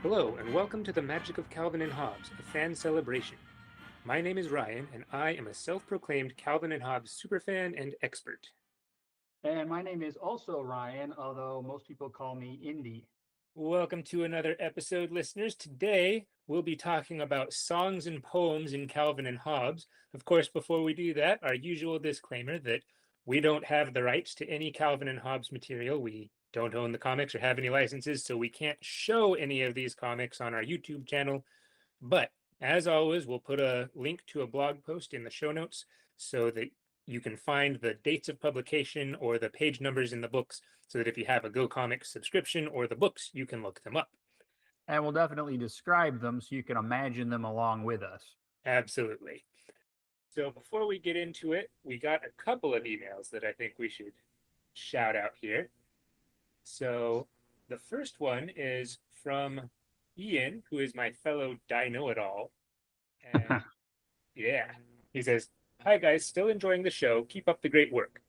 Hello, and welcome to the Magic of Calvin and Hobbes, a fan celebration. My name is Ryan, and I am a self-proclaimed Calvin and Hobbes superfan and expert. And my name is also Ryan, although most people call me Indy. Welcome to another episode, listeners. Today, we'll be talking about songs and poems in Calvin and Hobbes. Of course, before we do that, our usual disclaimer that we don't have the rights to any Calvin and Hobbes material. We don't own the comics or have any licenses, so we can't show any of these comics on our YouTube channel. But as always, we'll put a link to a blog post in the show notes so that you can find the dates of publication or the page numbers in the books so that if you have a Go Comics subscription or the books, you can look them up. And we'll definitely describe them so you can imagine them along with us. Absolutely. So before we get into it, we got a couple of emails that I think we should shout out here. So the first one is from Ian, who is my fellow Dino It All. And yeah, he says, "Hi guys, still enjoying the show. Keep up the great work."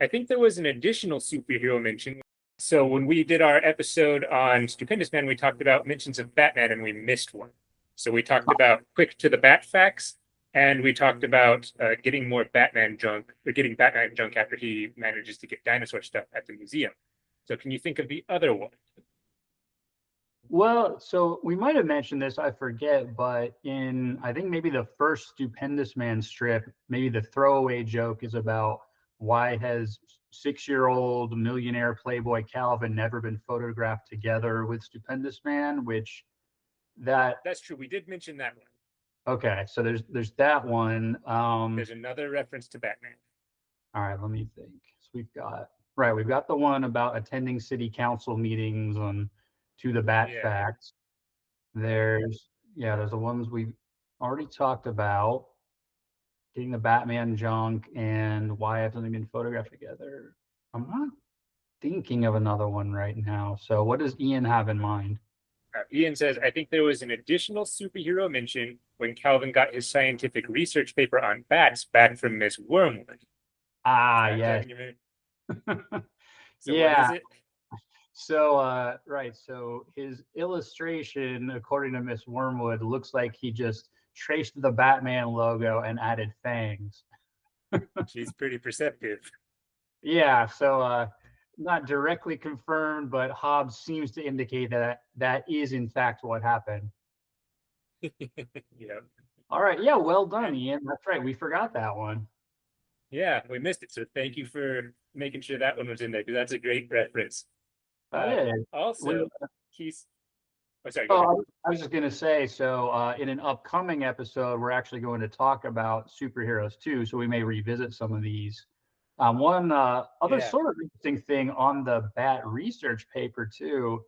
I think there was an additional superhero mention. So when we did our episode on Stupendous Man, we talked about mentions of Batman and we missed one. So we talked about quick to the bat facts, and we talked about getting more Batman junk, or getting Batman junk after he manages to get dinosaur stuff at the museum. So can you think of the other one? Well, so we might have mentioned this, I forget, but in I think maybe the first Stupendous Man strip, maybe the throwaway joke is about why has 6-year-old millionaire playboy Calvin never been photographed together with Stupendous Man, which that That's true. We did mention that one. okay, so there's that one. There's another reference to Batman. All right, let me think. So we've got the one about attending city council meetings on to the bat Yeah. facts. There's the ones we've already talked about, getting the Batman junk and why haven't they been photographed together. I'm not thinking of another one right now. So what does Ian have in mind? Ian says, I think there was an additional superhero mention when Calvin got his scientific research paper on bats back from Miss Wormwood. Ah, yes. So what is Yeah. it? So his illustration, according to Miss Wormwood, looks like he just traced the Batman logo and added fangs. She's pretty perceptive. Yeah, so not directly confirmed, but Hobbes seems to indicate that that is in fact what happened. Yeah. All right, yeah, well done, Ian. That's right, we forgot that one. Yeah, we missed it. So thank you for making sure that one was in there because that's a great reference. That Uh, is. also, We, he's, oh, sorry, go ahead. I was just going to say, so in an upcoming episode, we're actually going to talk about superheroes too. So we may revisit some of these. One other Yeah. sort of interesting thing on the bat research paper too.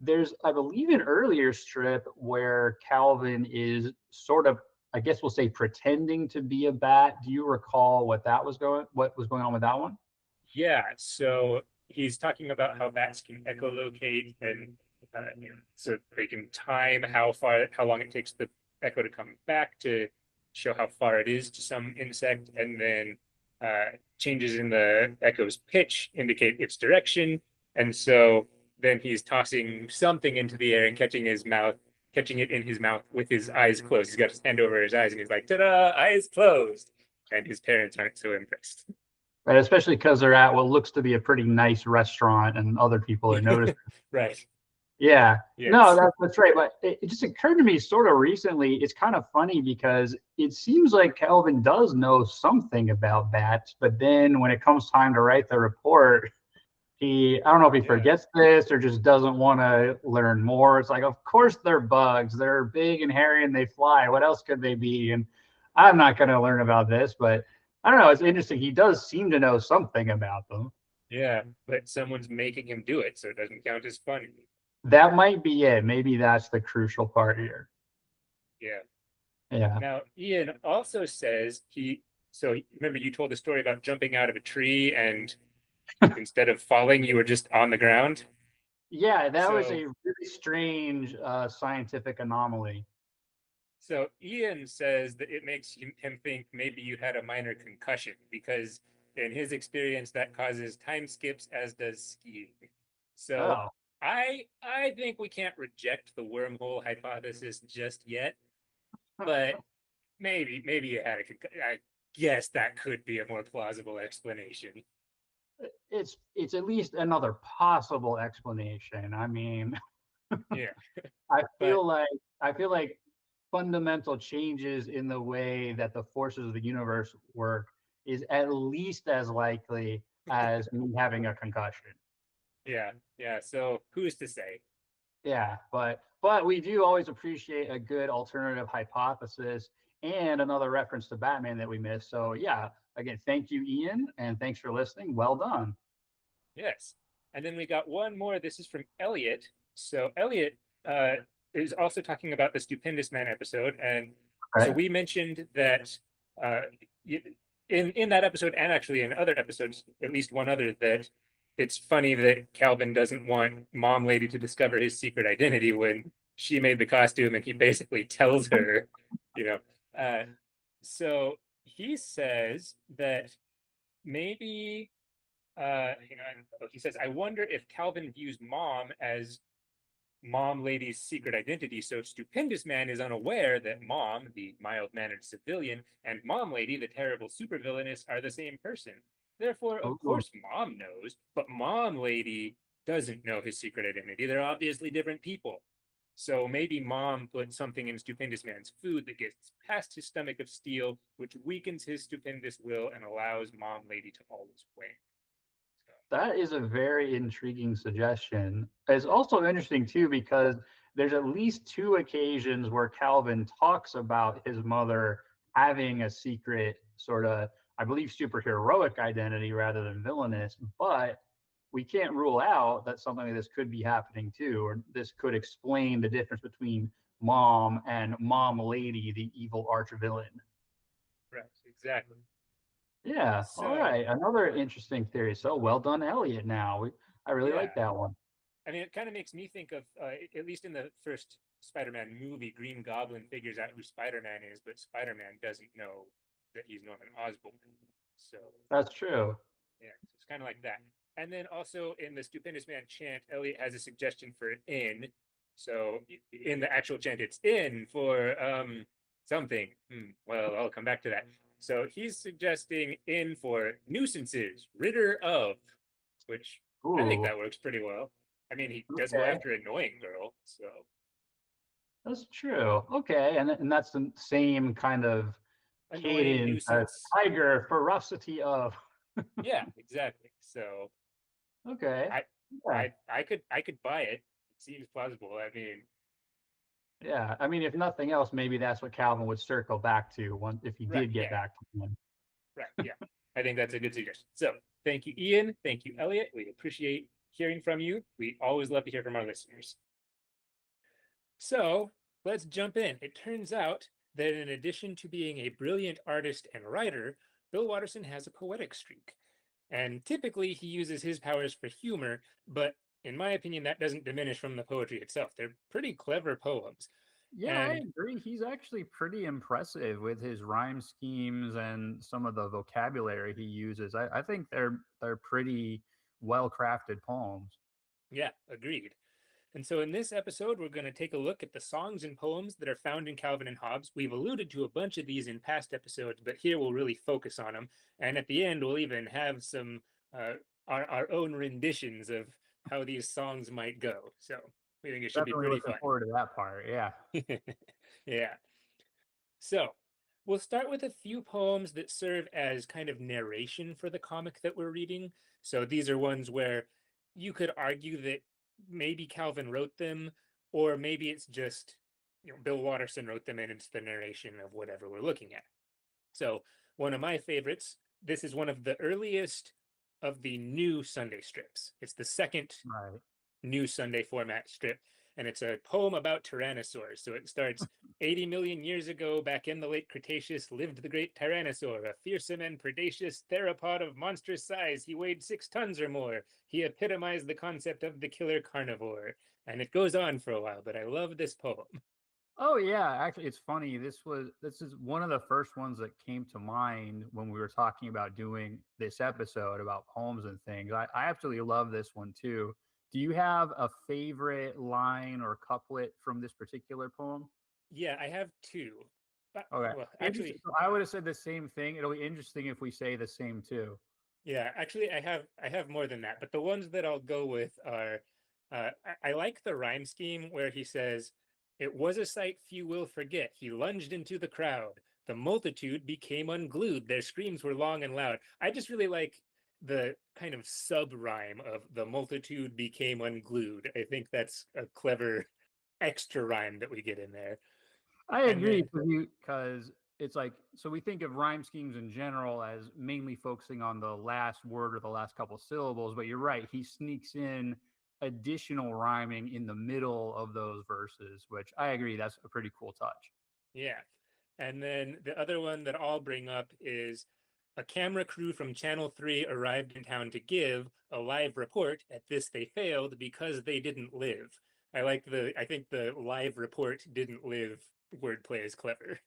There's, I believe, an earlier strip where Calvin is sort of, I guess we'll say, pretending to be a bat. Do you recall what was going on with that one? Yeah. So he's talking about how bats can echolocate and so they can time how long it takes the echo to come back to show how far it is to some insect, and then changes in the echo's pitch indicate its direction. And so then he's tossing something into the air and catching it in his mouth with his eyes closed. He's got his hand over his eyes and he's like, ta-da, eyes closed. And his parents aren't so impressed. Right, especially because they're at what looks to be a pretty nice restaurant, and other people are noticing. Right. Yeah. No, Yes. that's right. But it just occurred to me sort of recently. It's kind of funny because it seems like Calvin does know something about bats, but then when it comes time to write the report, I don't know if he Yeah. forgets this or just doesn't want to learn more. It's like, of course they're bugs. They're big and hairy and they fly. What else could they be? And I'm not going to learn about this, but I don't know. It's interesting. He does seem to know something about them. Yeah. But someone's making him do it, so it doesn't count as funny. That might be it. Maybe that's the crucial part here. Yeah. Yeah. Now, Ian also says so remember you told the story about jumping out of a tree and instead of falling, you were just on the ground. Yeah, that was So, a really strange scientific anomaly. so Ian says that it makes him think maybe you had a minor concussion because in his experience, that causes time skips, as does skiing. So Oh. I think we can't reject the wormhole hypothesis just yet, but maybe you had a. I guess that could be a more plausible explanation. It's at least another possible explanation. I mean, Yeah, I but feel like I feel like fundamental changes in the way that the forces of the universe work is at least as likely as me having a concussion. yeah, yeah. So who's to say? Yeah, but we do always appreciate a good alternative hypothesis and another reference to Batman that we missed. So yeah, again, thank you, Ian, and thanks for listening. Well done. Yes. And then we got one more. This is from Elliot. So Elliot uh, is also talking about the Stupendous Man episode, and so Okay. we mentioned that uh, in that episode, and actually in other episodes, at least one other, that it's funny that Calvin doesn't want Mom Lady to discover his secret identity when she made the costume, and he basically tells her, you know. Uh, so he says that maybe hang on. Oh, he says, I wonder if Calvin views Mom as Mom Lady's secret identity, so Stupendous Man is unaware that Mom, the mild mannered civilian, and Mom Lady, the terrible supervillainess, are the same person. Therefore, of Ooh, course, Mom knows, but Mom Lady doesn't know his secret identity. They're obviously different people. So maybe Mom put something in Stupendous Man's food that gets past his stomach of steel, which weakens his stupendous will and allows Mom Lady to always win. So, that is a very intriguing suggestion. It's also interesting too because there's at least two occasions where Calvin talks about his mother having a secret sort of, I believe, superheroic identity rather than villainous, but we can't rule out that something like this could be happening too, or this could explain the difference between Mom and Mom Lady, the evil arch villain. right, exactly. Yeah. All So, right. Another interesting theory. So well done, Elliot. I really yeah, like that one. I mean, it kind of makes me think of, at least in the first Spider-Man movie, Green Goblin figures out who Spider-Man is, but Spider-Man doesn't know that he's Norman Osborn. So, That's true. yeah, so it's kind of like that. And then also in the Stupendous Man chant, Elliot has a suggestion for an in. So in the actual chant, it's in for something. Well, I'll come back to that. So he's suggesting in for nuisances, ritter of, which I think Ooh. that works pretty well. I mean, he does go Okay. after annoying girl, so That's true. Okay. And that's the same kind of annoying cadence as nuisance. tiger ferocity of. Yeah, exactly. So Okay. I Yeah. I could buy it. It seems plausible. I mean, Yeah. I mean, if nothing else, maybe that's what Calvin would circle back to once if he right, did get yeah, back to him. right, yeah. I think that's a good suggestion. So thank you, Ian. Thank you, Elliot. We appreciate hearing from you. We always love to hear from our listeners. So let's jump in. It turns out that in addition to being a brilliant artist and writer, Bill Watterson has a poetic streak. And typically he uses his powers for humor, but in my opinion, that doesn't diminish from the poetry itself. They're pretty clever poems. Yeah, I And agree. He's actually pretty impressive with his rhyme schemes and some of the vocabulary he uses. I think they're pretty well crafted poems. yeah, agreed. And so in this episode, we're going to take a look at the songs and poems that are found in Calvin and Hobbes. We've alluded to a bunch of these in past episodes, but here we'll really focus on them. And at the end, we'll even have some our own renditions of how these songs might go. So we think it should be Definitely pretty looking fun. forward to that part. Yeah. Yeah. So we'll start with a few poems that serve as kind of narration for the comic that we're reading. So these are ones where you could argue that maybe Calvin wrote them, or maybe it's just Bill Watterson wrote them and it's the narration of whatever we're looking at. So one of my favorites. This is one of the earliest of the new Sunday strips. It's the second Right. new Sunday format strip. And it's a poem about tyrannosaurs. So it starts 80 million years ago, back in the late Cretaceous, lived the great tyrannosaur, a fearsome and predacious theropod of monstrous size. He weighed 6 tons or more. He epitomized the concept of the killer carnivore. And it goes on for a while, but I love this poem. Oh yeah, actually it's funny. This is one of the first ones that came to mind when we were talking about doing this episode about poems and things. I absolutely love this one too. Do you have a favorite line or couplet from this particular poem? Yeah, I have two. Okay. Well, Interesting. actually, So I would have said the same thing. It'll be interesting if we say the same too. yeah, actually, I have more than that, but the ones that I'll go with are, I like the rhyme scheme where he says, "It was a sight few will forget. He lunged into the crowd. The multitude became unglued. Their screams were long and loud." I just really like the kind of sub rhyme of "the multitude became unglued." I think that's a clever extra rhyme that we get in there. I And agree then, because it's like so we think of rhyme schemes in general as mainly focusing on the last word or the last couple syllables, but you're right, he sneaks in additional rhyming in the middle of those verses, which I agree that's a pretty cool touch. yeah. And then the other one that I'll bring up is a camera crew from Channel 3 arrived in town to give a live report. At this, they failed because they didn't live. I think the live report didn't live wordplay is clever.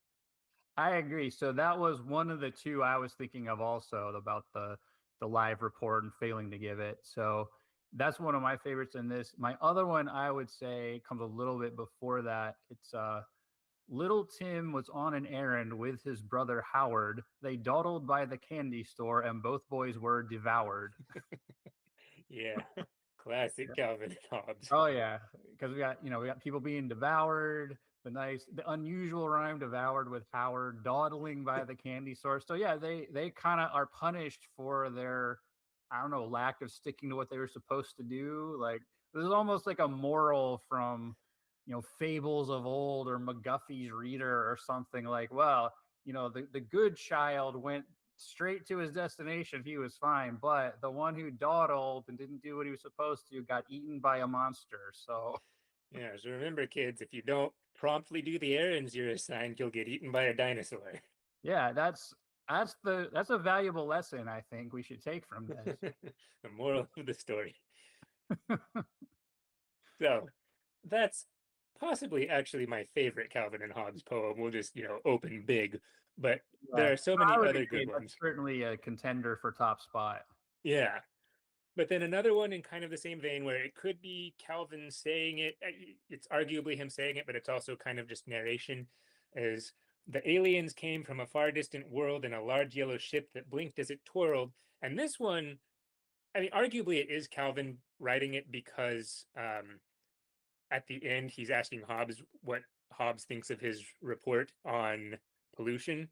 I agree. So that was one of the two I was thinking of also about the live report and failing to give it. So that's one of my favorites in this. My other one I would say comes a little bit before that. It's Little Tim was on an errand with his brother Howard. They dawdled by the candy store and both boys were devoured. Yeah. Classic Calvin and Hobbes. Oh yeah, because we got people being devoured. The unusual rhyme devoured with Howard dawdling by the candy store. So yeah, they kind of are punished for their, I don't know, lack of sticking to what they were supposed to do. Like this is almost like a moral from, fables of old or McGuffey's Reader or something like. Well, the good child went straight to his destination, he was fine. But the one who dawdled and didn't do what he was supposed to got eaten by a monster. So, Yeah, so remember, kids, if you don't promptly do the errands you're assigned, you'll get eaten by a dinosaur. yeah, that's a valuable lesson I think we should take from this. The moral of the story. So that's possibly actually my favorite Calvin and Hobbes poem. We'll just, open big, but Yeah, there are so I many would other agree. good That's ones. certainly a contender for top spot. Yeah. But then another one in kind of the same vein where it could be Calvin saying it, it's arguably him saying it, but it's also kind of just narration, is the aliens came from a far distant world in a large yellow ship that blinked as it twirled. And this one, I mean, arguably it is Calvin writing it because at the end he's asking Hobbes what Hobbes thinks of his report on pollution,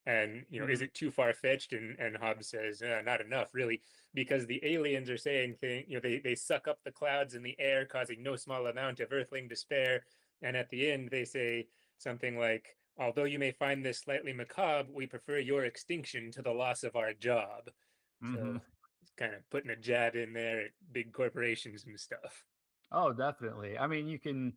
and is Mhm. it too far fetched? And Hobbes says not enough, really, because the aliens are saying they suck up the clouds in the air, causing no small amount of earthling despair. And at the end they say something like, "Although you may find this slightly macabre, we prefer your extinction to the loss of our job." So Mhm. it's kind of putting a jab in there at big corporations and stuff. Oh, definitely. I mean, you can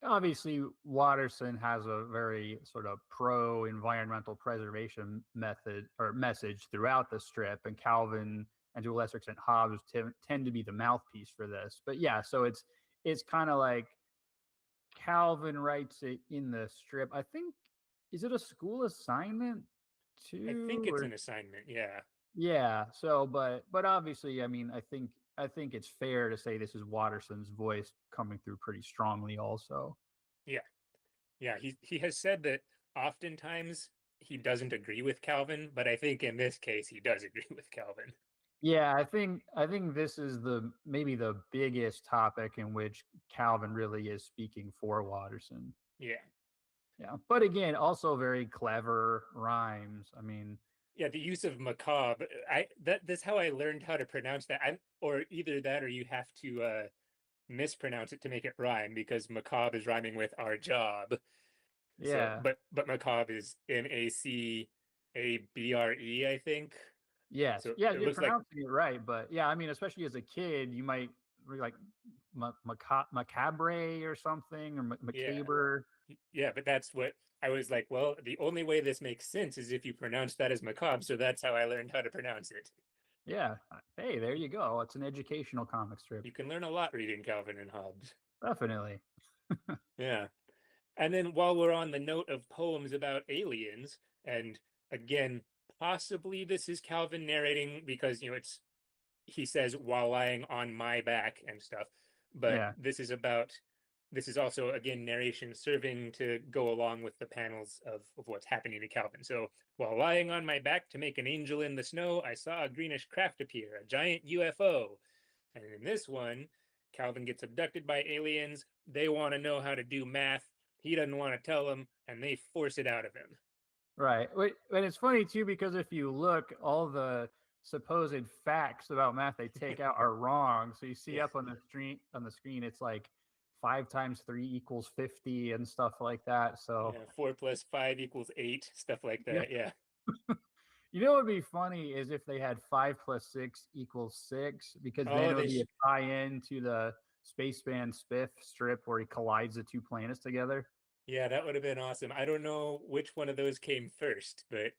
obviously Watterson has a very sort of pro environmental preservation method or message throughout the strip, and Calvin and to a lesser extent Hobbes tend to be the mouthpiece for this. But yeah, so it's kind of like Calvin writes it in the strip. I think, is it a school assignment I think too, it's or an assignment. Yeah. yeah. So, but obviously, I mean, I think it's fair to say this is Watterson's voice coming through pretty strongly, also. Yeah. Yeah. He has said that oftentimes he doesn't agree with Calvin, but I think in this case he does agree with Calvin. Yeah, I think this is the maybe the biggest topic in which Calvin really is speaking for Watterson. Yeah. Yeah, but again, also very clever rhymes. I mean, Yeah. The use of macabre. That's how I learned how to pronounce that. Or either that or you have to mispronounce it to make it rhyme because macabre is rhyming with our job. So yeah, but macabre is Macabre, I think. yes, So yeah, it you're looks like, pronouncing it right. But yeah, I mean, especially as a kid, you might be like macabre or something or yeah. macabre. Yeah, but that's what I was like, well, the only way this makes sense is if you pronounce that as macabre. So that's how I learned how to pronounce it. Yeah, hey, there you go. It's an educational comic strip, You can learn a lot reading Calvin and Hobbes. definitely. Yeah. And then while we're on the note of poems about aliens, and again, possibly this is Calvin narrating because, it's he says while lying on my back and stuff. But Yeah. this is also again narration serving to go along with the panels of what's happening to Calvin. So while lying on my back to make an angel in the snow, I saw a greenish craft appear, a giant UFO. And in this one, Calvin gets abducted by aliens. They want to know how to do math. He doesn't want to tell them, and they force it out of him. Right. And it's funny too because if you look, all the supposed facts about math they take out are wrong. So you see Yeah. up on the screen, it's like 5 times 3 equals 50 and stuff like that. So Yeah, 4 + 5 = 8, stuff like yeah. that. Yeah. You know what would be funny is if they had 5 + 6 = 6, because then Oh, it would be a tie-in to the Spaceman Spiff strip where he collides the two planets together. yeah, that would have been awesome. I don't know which one of those came first, but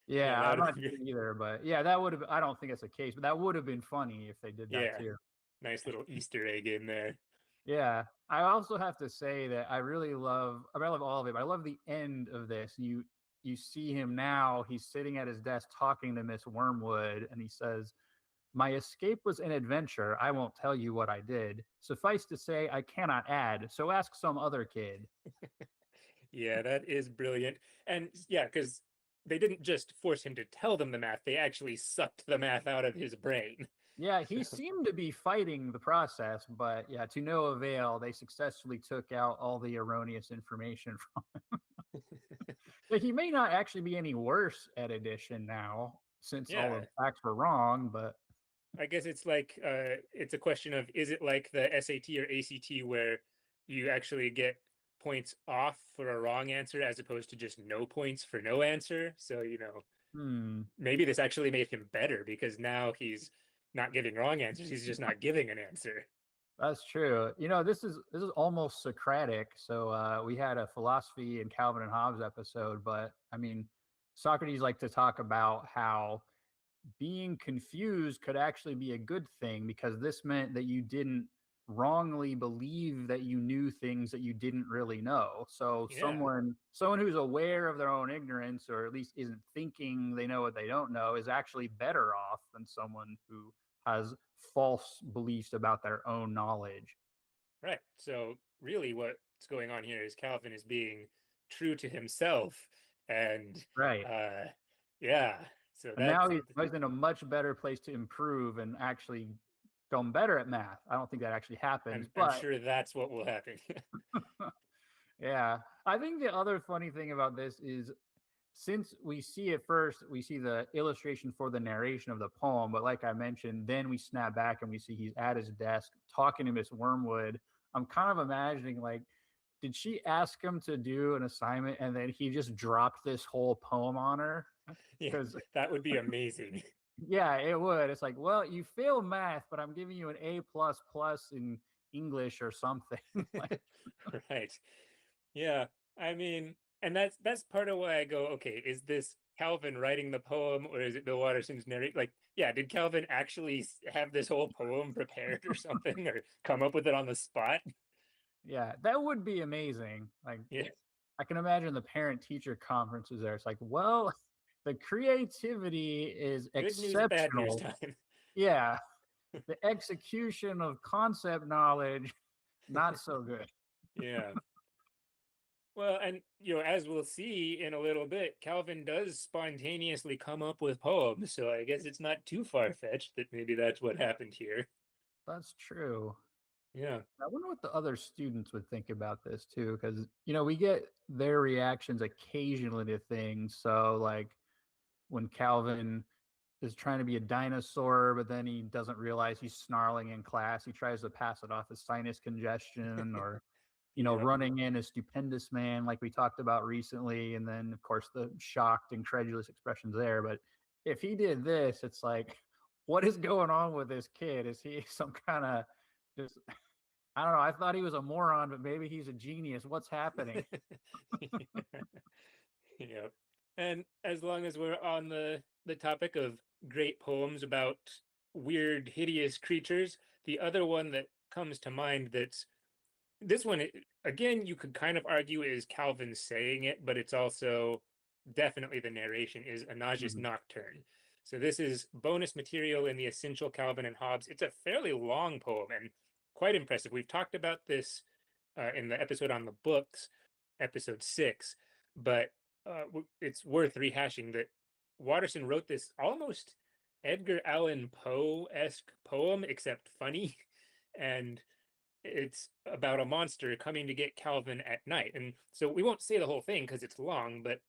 yeah, Yeah, that I'm would not have sure been either, but yeah, that would have. I don't think that's the case, but that would have been funny if they did that yeah, too. nice little Easter egg in there. Yeah, I also have to say that I really love. I mean, I love all of it, but I love the end of this. You see him now. He's sitting at his desk talking to Miss Wormwood, and he says, "My escape was an adventure. I won't tell you what I did. Suffice to say, I cannot add. So ask some other kid." Yeah, that is brilliant. And yeah, because they didn't just force him to tell them the math, they actually sucked the math out of his brain. Yeah, So he seemed to be fighting the process, but yeah, to no avail. They successfully took out all the erroneous information from. But he may not actually be any worse at addition now, since all yeah, the facts were wrong. But I guess it's like it's a question of is it like the SAT or ACT where you actually get points off for a wrong answer as opposed to just no points for no answer? So, maybe this actually made him better because now he's not giving wrong answers, he's just not giving an answer. that's true. This is almost Socratic. So we had a philosophy in Calvin and Hobbes episode, but I mean, Socrates liked to talk about how being confused could actually be a good thing because this meant that you didn't wrongly believe that you knew things that you didn't really know. So Yeah, someone who's aware of their own ignorance, or at least isn't thinking they know what they don't know, is actually better off than someone who has false beliefs about their own knowledge. right. So really what's going on here is Calvin is being true to himself and Right. uh yeah, so And that's now he's in a much better place to improve and actually become better at math. I don't think that actually happens, I'm but sure that's what will happen. yeah. I think the other funny thing about this is, since we see it first, we see the illustration for the narration of the poem, but like I mentioned, then we snap back and we see he's at his desk talking to Miss Wormwood. I'm kind of imagining, like, did she ask him to do an assignment and then he just dropped this whole poem on her? Yeah, Because that would be amazing. yeah, it would. It's like, well, you failed math, but I'm giving you an A plus plus in English or something. Like, Right. Yeah. I mean, and that's part of why I go, okay, is this Calvin writing the poem or is it Bill Watterson's narrate? Like, yeah, did Calvin actually have this whole poem prepared or something or come up with it on the spot? yeah, that would be amazing. Like, Yeah. I can imagine the parent teacher conferences there. It's like, well, the creativity is Good news, bad news exceptional. time. Yeah, the execution of concept knowledge, not so good. Yeah. Well, and as we'll see in a little bit, Calvin does spontaneously come up with poems, so I guess it's not too far-fetched that maybe that's what happened here. That's true. Yeah. I wonder what the other students would think about this too, because we get their reactions occasionally to things. So, like when Calvin is trying to be a dinosaur, but then he doesn't realize he's snarling in class. He tries to pass it off as sinus congestion, or Yep. running in a stupendous man, like we talked about recently. And then, of course, the shocked, incredulous expressions there. But if he did this, it's like, what is going on with this kid? Is he some kind of just, I don't know. I thought he was a moron, but maybe he's a genius. What's happening? Yep. And as long as we're on the topic of great poems about weird, hideous creatures, the other one that comes to mind that's this one again you could kind of argue is Calvin saying it, but it's also definitely the narration is A Nauseous Mhm. Nocturne. So this is bonus material in the essential Calvin and Hobbes. It's a fairly long poem and quite impressive. We've talked about this in the episode on the books, episode 6, but it's worth rehashing that Watterson wrote this almost Edgar Allan Poe-esque poem, except funny, and it's about a monster coming to get Calvin at night. And so we won't say the whole thing because it's long, but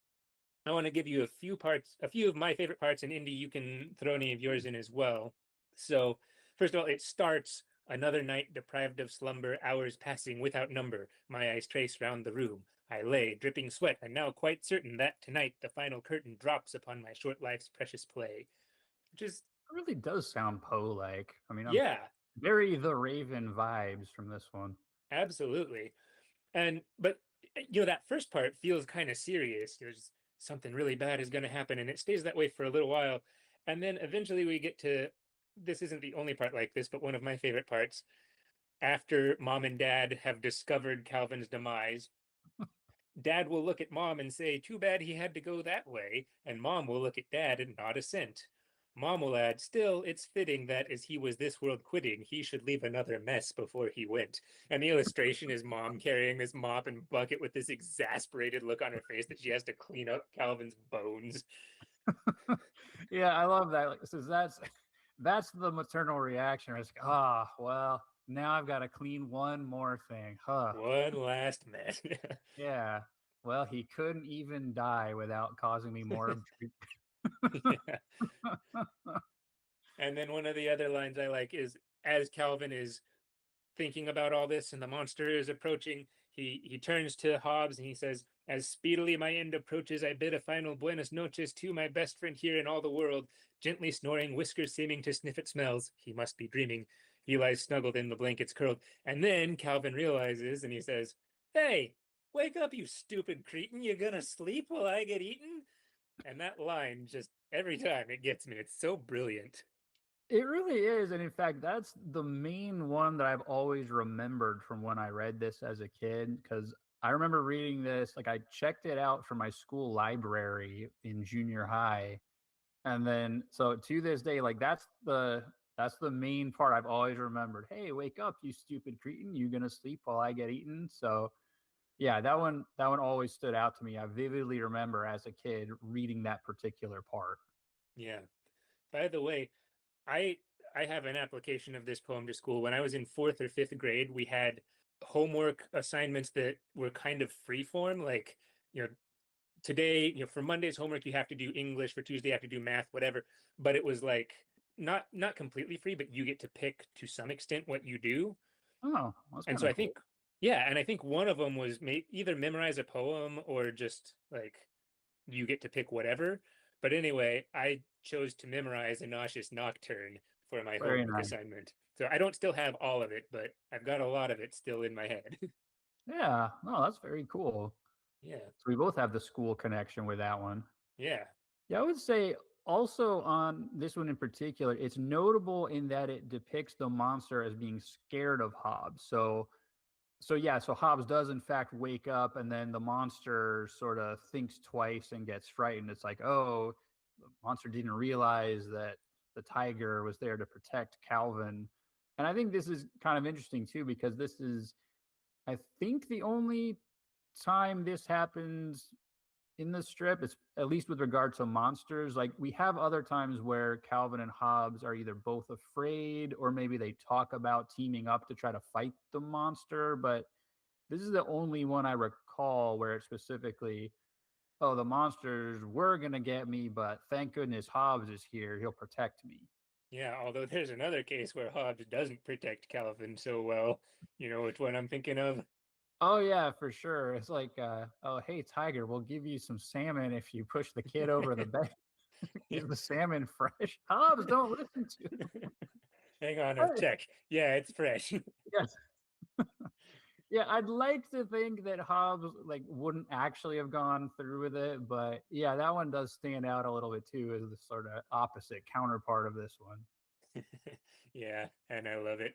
I want to give you a few parts, a few of my favorite parts, and Indy, you can throw any of yours in as well. So, first of all, it starts another night deprived of slumber, hours passing without number. My eyes trace round the room. I lay, dripping sweat, and now quite certain that tonight the final curtain drops upon my short life's precious play. Which is, It really does sound Poe-like. I mean, I'm yeah, very The Raven vibes from this one. absolutely. But that first part feels kind of serious. There's something really bad is going to happen, and it stays that way for a little while. And then eventually we get to, this isn't the only part like this, but one of my favorite parts. After mom and dad have discovered Calvin's demise, dad will look at mom and say, "Too bad he had to go that way." And mom will look at dad and nod assent. Mom will add, "Still, it's fitting that as he was this world quitting, he should leave another mess before he went." And the illustration is mom carrying this mop and bucket with this exasperated look on her face that she has to clean up Calvin's bones. Yeah, I love that. Like, so that's the maternal reaction. It's like, well, now I've got to clean one more thing. Huh. One last mess. Yeah. Well, he couldn't even die without causing me more. Yeah. And then one of the other lines I like is as Calvin is thinking about all this and the monster is approaching, he turns to Hobbes and he says, "As speedily my end approaches, I bid a final buenas noches to my best friend here in all the world, gently snoring, whiskers seeming to sniff at smells. He must be dreaming. He lies snuggled in the blankets curled." And then Calvin realizes and he says, "Hey, wake up, you stupid cretin. You gonna sleep while I get eaten?" And that line just every time it gets me. It's so brilliant. It really is. And in fact, that's the main one that I've always remembered from when I read this as a kid. Because I remember reading this, like I checked it out from my school library in junior high. And then so to this day, like that's the main part I've always remembered. Hey, wake up, you stupid cretin. You gonna sleep while I get eaten? So yeah, that one always stood out to me. I vividly remember as a kid reading that particular part. Yeah. By the way, I I have an application of this poem to school. When I was in fourth or fifth grade, we had homework assignments that were kind of free form. Like, you know, today, for Monday's homework, you have to do English. For Tuesday, you have to do math, whatever. But it was like not completely free, but you get to pick to some extent what you do. Oh, that's And kind so of I cool. think, yeah, and I think one of them was either memorize a poem or just like you get to pick whatever. But anyway, I chose to memorize a nauseous nocturne for my Very homework nice. assignment. So I don't still have all of it, but I've got a lot of it still in my head. Yeah, no, that's very cool. Yeah, So we both have the school connection with that one. yeah, Yeah, I would say also on this one in particular, it's notable in that it depicts the monster as being scared of Hobbes. So Hobbes does in fact wake up, and then the monster sort of thinks twice and gets frightened. It's like, oh, the monster didn't realize that the tiger was there to protect Calvin. And I think this is kind of interesting too, because this is, I think, the only time this happens in the strip. It's at least with regard to monsters. Like we have other times where Calvin and Hobbes are either both afraid or maybe they talk about teaming up to try to fight the monster. But this is the only one I recall where it's specifically, oh, the monsters were gonna get me, but thank goodness Hobbes is here. He'll protect me. yeah. Although there's another case where Hobbes doesn't protect Calvin so well. You know which one I'm thinking of? Oh yeah, for sure. It's like, oh hey Tiger, we'll give you some salmon if you push the kid over the bed. Yeah. Is the salmon fresh? Hobbes, don't listen to him. Hang on, I've Hey, checked. Yeah, it's fresh. yes. Yeah, I'd like to think that Hobbes like wouldn't actually have gone through with it, but yeah, that one does stand out a little bit too as the sort of opposite counterpart of this one. Yeah, and I love it.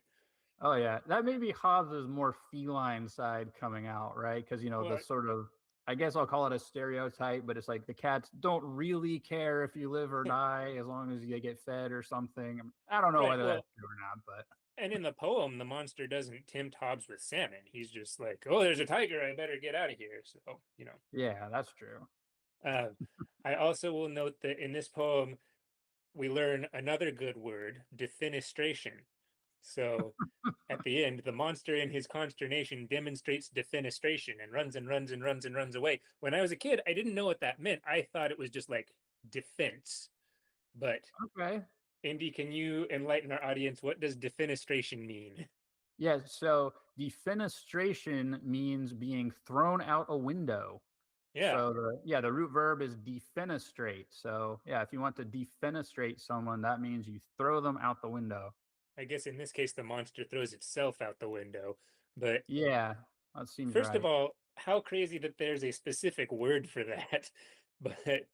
Oh yeah, that may be Hobbes's more feline side coming out, right? Because the Well, sort of I guess I'll call it a stereotype, but it's like the cats don't really care if you live or die as long as they get fed or something. I don't know Right. whether Well, that's true or not, but and in the poem, the monster doesn't tempt Hobbes with salmon. He's just like, "Oh, there's a tiger. I better get out of here." So, yeah, that's true. Uh, I also will note that in this poem, we learn another good word, defenestration. So at the end, the monster in his consternation demonstrates defenestration and runs and runs and runs and runs away. When I was a kid, I didn't know what that meant. I thought it was just like defense. But Okay. Indy, can you enlighten our audience? What does defenestration mean? Yeah, so defenestration means being thrown out a window. Yeah, So the root verb is defenestrate. So yeah, if you want to defenestrate someone, that means you throw them out the window. I guess in this case, the monster throws itself out the window. But Yeah, that seems first of right. all, how crazy that there's a specific word for that. But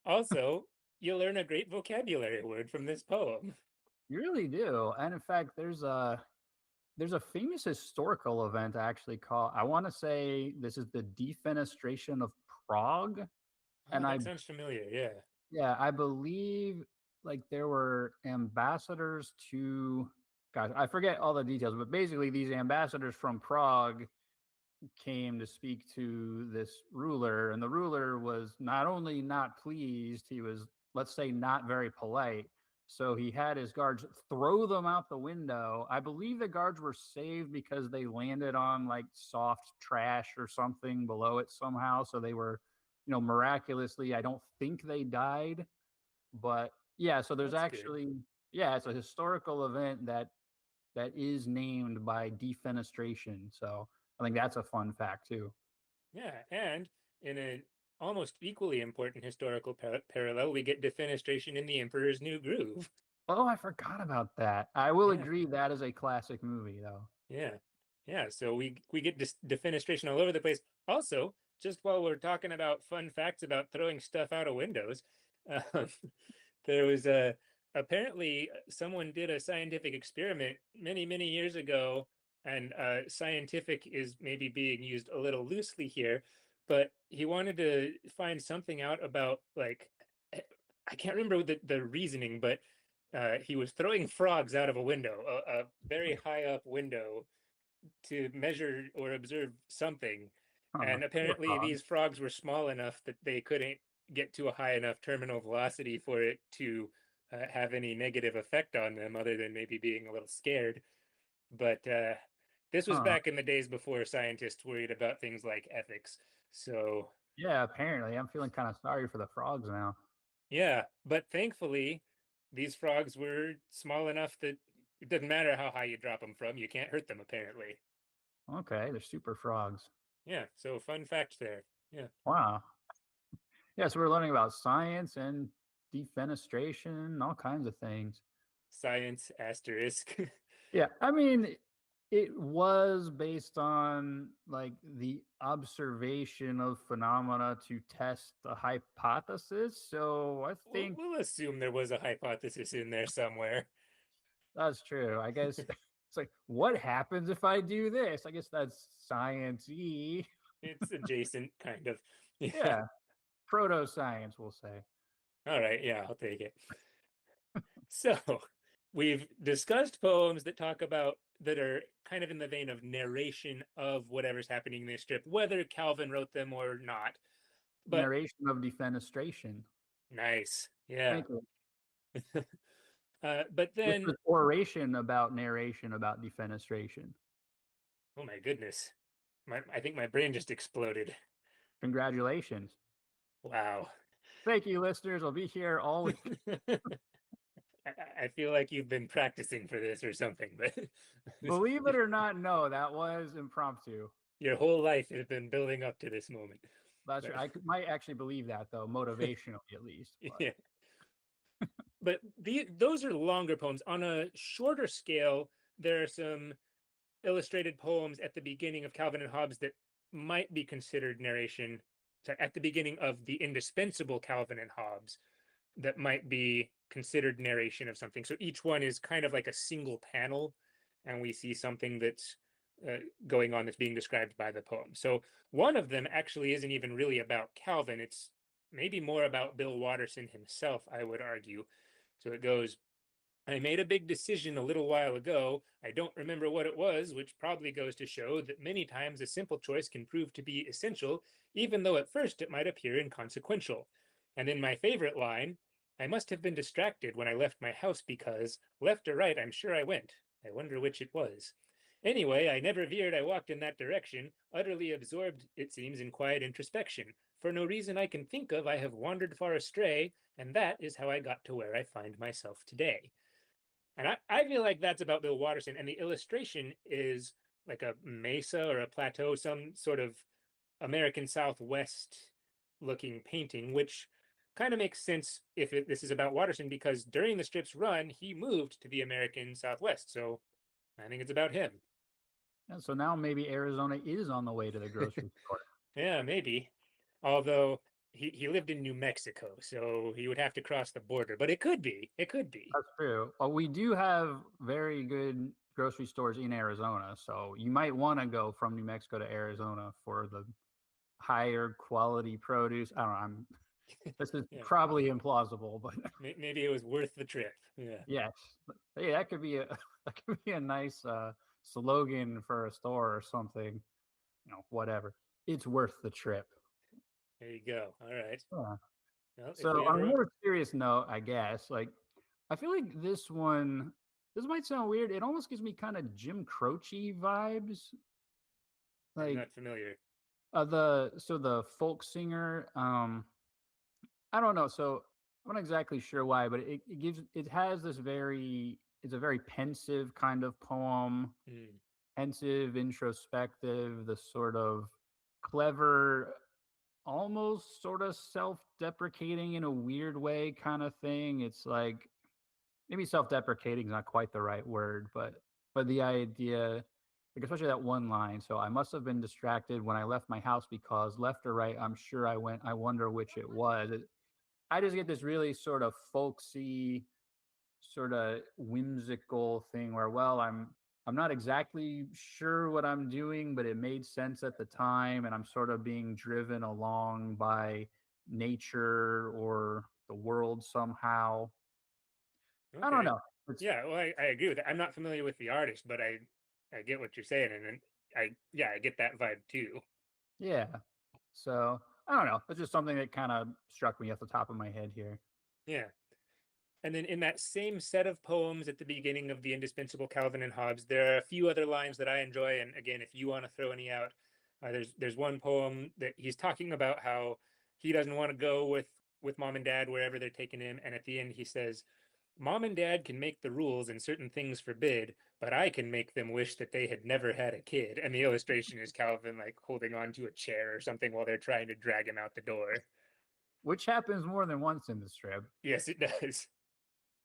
also, you learn a great vocabulary word from this poem. You really do. And in fact, there's a famous historical event actually called, I want to say this is the defenestration of Prague. Oh, And that sounds familiar. Yeah. I believe like there were ambassadors to, gosh, I forget all the details, but basically these ambassadors from Prague came to speak to this ruler, and the ruler was not only not pleased, he was, let's say, not very polite. So he had his guards throw them out the window. I believe the guards were saved because they landed on like soft trash or something below it somehow. So they were, miraculously, I don't think they died. But yeah, so there's That's good. actually, yeah, it's a historical event that is named by defenestration. So I think that's a fun fact too. Yeah. And in an almost equally important historical parallel, we get defenestration in The Emperor's New Groove. Oh, I forgot about that. I will Yeah. agree that is a classic movie, though. Yeah. Yeah. So we get defenestration all over the place. Also, just while we're talking about fun facts about throwing stuff out of windows, um, there was a apparently someone did a scientific experiment many years ago, and scientific is maybe being used a little loosely here, but he wanted to find something out about like I can't remember the reasoning, but he was throwing frogs out of a window, a very high up window, to measure or observe something. Huh, And poor apparently, frog. these frogs were small enough that they couldn't get to a high enough terminal velocity for it to have any negative effect on them, other than maybe being a little scared. But this was Huh. back in the days before scientists worried about things like ethics. So, Yeah, apparently. I'm feeling kind of sorry for the frogs now. yeah, but thankfully, these frogs were small enough that it doesn't matter how high you drop them from, you can't hurt them, apparently. Okay, they're super frogs. Yeah, so fun fact there. Yeah. Wow. Yeah, so we're learning about science and defenestration, all kinds of things. Science asterisk. Yeah, I mean, it was based on like the observation of phenomena to test the hypothesis. So I we'll, think we'll assume there was a hypothesis in there somewhere. that's true. I guess it's like, what happens if I do this? I guess that's science-y. It's adjacent, kind of. Yeah. Yeah, proto science, we'll say. All right. Yeah, I'll take it. So we've discussed poems that talk about that are kind of in the vein of narration of whatever's happening in this strip, whether Calvin wrote them or not. But Narration of defenestration. nice. Yeah. Thank you. But Which then, was oration about narration about defenestration. oh my goodness. I think my brain just exploded. Congratulations. Wow. Thank you, listeners. I'll be here all week. I feel like you've been practicing for this or something, but Believe it or not, no, that was impromptu. your whole life has been building up to this moment. That's But right. Might actually believe that though, motivationally at least. But. yeah, but those are longer poems. On a shorter scale, there are some illustrated poems at the beginning of Calvin and Hobbes that might be considered narration. At the beginning of the indispensable Calvin and Hobbes, that might be considered narration of something. So each one is kind of like a single panel, and we see something that's going on that's being described by the poem. So one of them actually isn't even really about Calvin. It's maybe more about Bill Watterson himself, I would argue. So it goes, I made a big decision a little while ago. I don't remember what it was, which probably goes to show that many times a simple choice can prove to be essential, even though at first it might appear inconsequential. And in my favorite line, I must have been distracted when I left my house because, left or right, I'm sure I went. I wonder which it was. Anyway, I never veered, I walked in that direction, utterly absorbed, it seems, in quiet introspection. For no reason I can think of, I have wandered far astray, and that is how I got to where I find myself today. And I feel like that's about Bill Watterson. And the illustration is like a mesa or a plateau, some sort of American Southwest looking painting, which kind of makes sense if this is about Watterson because during the strip's run, he moved to the American Southwest. So I think it's about him. And so now maybe Arizona is on the way to the grocery store. Yeah, maybe. Although he lived in New Mexico, so he would have to cross the border. But it could be. It could be. That's true. We do have very good grocery stores in Arizona, so you might want to go from New Mexico to Arizona for the higher quality produce. I don't know. This is Yeah. probably implausible, but Maybe it was worth the trip. Yeah. yes, hey, that could be a that could be a nice slogan for a store or something. Whatever. It's worth the trip. There you go. All right. Yeah. Well, if So we on a ever more serious note, I guess, like I feel like this might sound weird. It almost gives me kind of Jim Croce vibes. I'm Like not familiar. the folk singer, I don't know. So I'm not exactly sure why, but it has this it's a very pensive kind of poem, Mm. pensive, introspective, the sort of clever, almost sort of self-deprecating in a weird way kind of thing. It's like maybe self-deprecating is not quite the right word, but the idea, like especially that one line. So I must have been distracted when I left my house because left or right, I'm sure I went. I wonder which it was. I just get this really sort of folksy, sort of whimsical thing where, well, I'm not exactly sure what I'm doing, but it made sense at the time, and I'm sort of being driven along by nature or the world somehow. I don't Okay. know. It's Yeah, well, I agree with that. I'm not familiar with the artist, but I get what you're saying, and then I get that vibe too. yeah. So I don't know. It's just something that kind of struck me off the top of my head here. Yeah. And then in that same set of poems at the beginning of the indispensable Calvin and Hobbes, there are a few other lines that I enjoy. And again, if you want to throw any out, there's one poem that he's talking about how he doesn't want to go with mom and dad wherever they're taking him, and at the end he says, "Mom and dad can make the rules and certain things forbid, but I can make them wish that they had never had a kid." And the illustration is Calvin like holding on to a chair or something while they're trying to drag him out the door. Which happens more than once in the strip. Yes, it does.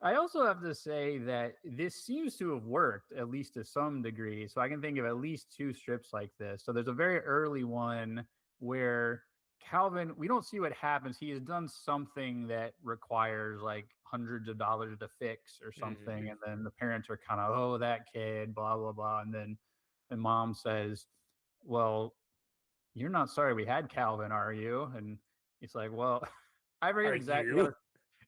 I also have to say that this seems to have worked, at least to some degree. So I can think of at least two strips like this. So there's a very early one where Calvin, we don't see what happens. He has done something that requires like hundreds of dollars to fix or something. Mm-hmm. And then the parents are kind of, oh, that kid, blah, blah, blah. And then the mom says, well, you're not sorry we had Calvin, are you? And he's like, well, I forget Are exactly how you? it,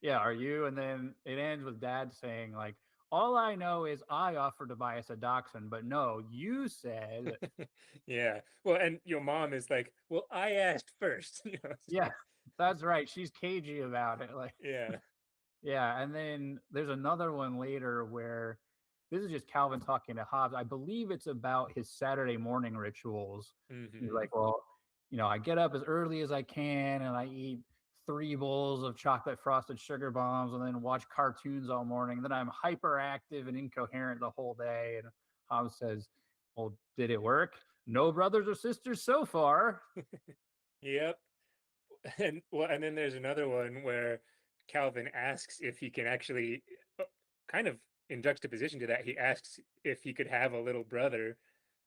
yeah, are you? And then it ends with dad saying, like, all I know is I offered to buy us a dachshund, but no, you said, Yeah. Well, and your mom is like, well, I asked first. yeah, that's right. She's cagey about it. Like, Yeah. yeah. And then there's another one later where this is just Calvin talking to Hobbes. I believe it's about his Saturday morning rituals. He's Mm-hmm. like, well, I get up as early as I can and I eat 3 bowls of chocolate frosted sugar bombs and then watch cartoons all morning. Then I'm hyperactive and incoherent the whole day. And Hobbes says, well, did it work? No brothers or sisters so far. Yep. And well, and then there's another one where Calvin asks if he can actually, kind of in juxtaposition to that, he asks if he could have a little brother,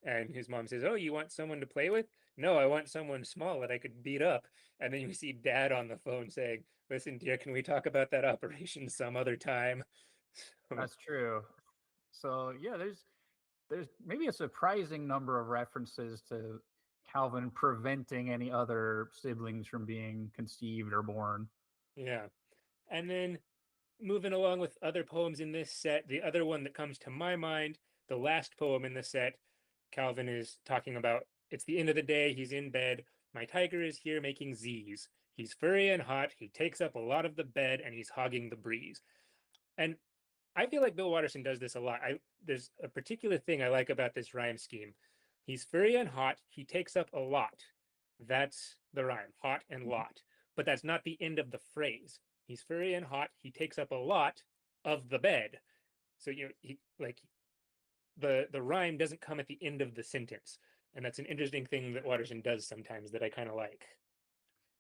and his mom says, "Oh, you want someone to play with? No, I want someone small that I could beat up." And then you see Dad on the phone saying, "Listen, dear, can we talk about that operation some other time?" So, That's true. So yeah, there's maybe a surprising number of references to Calvin preventing any other siblings from being conceived or born. Yeah. And then moving along with other poems in this set, the other one that comes to my mind, the last poem in the set, Calvin is talking about it's the end of the day, he's in bed. My tiger is here making Z's. He's furry and hot, he takes up a lot of the bed, and he's hogging the breeze. And I feel like Bill Watterson does this a lot. There's a particular thing I like about this rhyme scheme. He's furry and hot, he takes up a lot. That's the rhyme, hot and lot. But that's not the end of the phrase. He's furry and hot, he takes up a lot of the bed. So he like the rhyme doesn't come at the end of the sentence. And that's an interesting thing that Watterson does sometimes that I kind of like.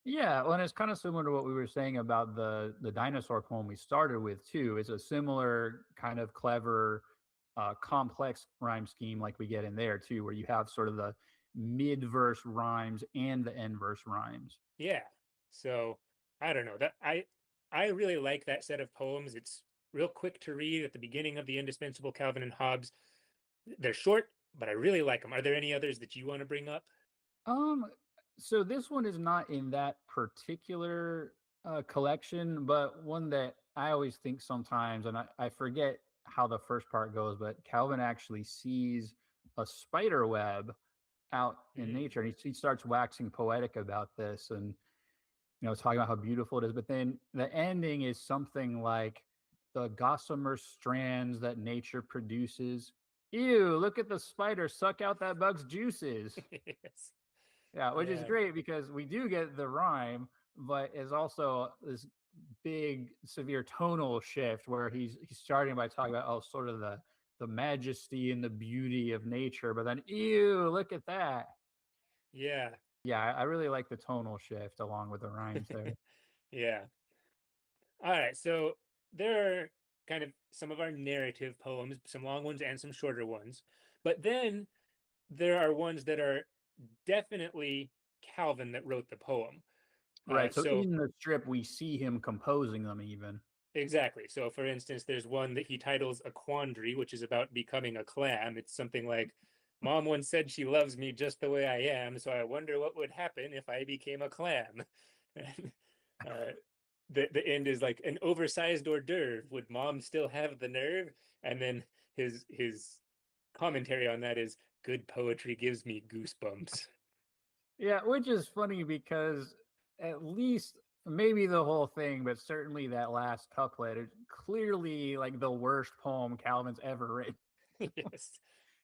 Yeah, well, and it's kind of similar to what we were saying about the dinosaur poem we started with too. It's a similar kind of clever, complex rhyme scheme like we get in there too, where you have sort of the mid verse rhymes and the end verse rhymes. Yeah. So I don't know that I really like that set of poems. It's real quick to read at the beginning of the indispensable Calvin and Hobbes. They're short, but I really like them. Are there any others that you want to bring up? Um, so this one is not in that particular collection, but one that I always think sometimes, and I forget how the first part goes, but Calvin actually sees a spider web out in Mm. nature, and he starts waxing poetic about this, and talking about how beautiful it is. But then the ending is something like the gossamer strands that nature produces. Ew, look at the spider suck out that bug's juices. Yes. Yeah, which is Yeah. great because we do get the rhyme, but is also this big severe tonal shift where he's starting by talking about sort of the majesty and the beauty of nature, but then ew, look at that. Yeah. Yeah, I really like the tonal shift along with the rhymes there. Yeah. All right. So there are kind of some of our narrative poems, some long ones and some shorter ones. But then there are ones that are definitely Calvin that wrote the poem. Right. So So in the strip, we see him composing them even. exactly. So for instance, there's one that he titles A Quandary, which is about becoming a clam. It's something like, Mom once said she loves me just the way I am, so I wonder what would happen if I became a clam. uh, the end is like an oversized hors d'oeuvre. Would Mom still have the nerve? And then his commentary on that is, good poetry gives me goosebumps. Yeah, which is funny because at least maybe the whole thing, but certainly that last couplet is clearly like the worst poem Calvin's ever written. Yes.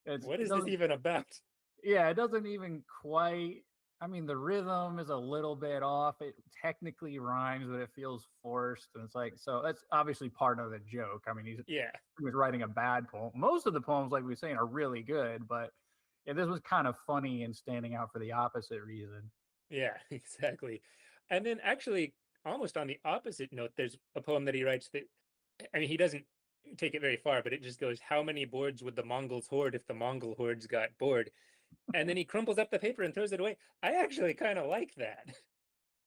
What It is this doesn't, even about? yeah, it doesn't even quite. I mean, the rhythm is a little bit off. It technically rhymes, but it feels forced. And it's like, so that's obviously part of the joke. I mean, Yeah. he was writing a bad poem. Most of the poems, like we were saying, are really good, but yeah, this was kind of funny and standing out for the opposite reason. Yeah, exactly. And then actually, almost on the opposite note, there's a poem that he writes that, I mean, he doesn't take it very far, but it just goes, how many boards would the Mongols hoard if the Mongol hordes got bored? And then he crumples up the paper and throws it away. I actually kind of like that.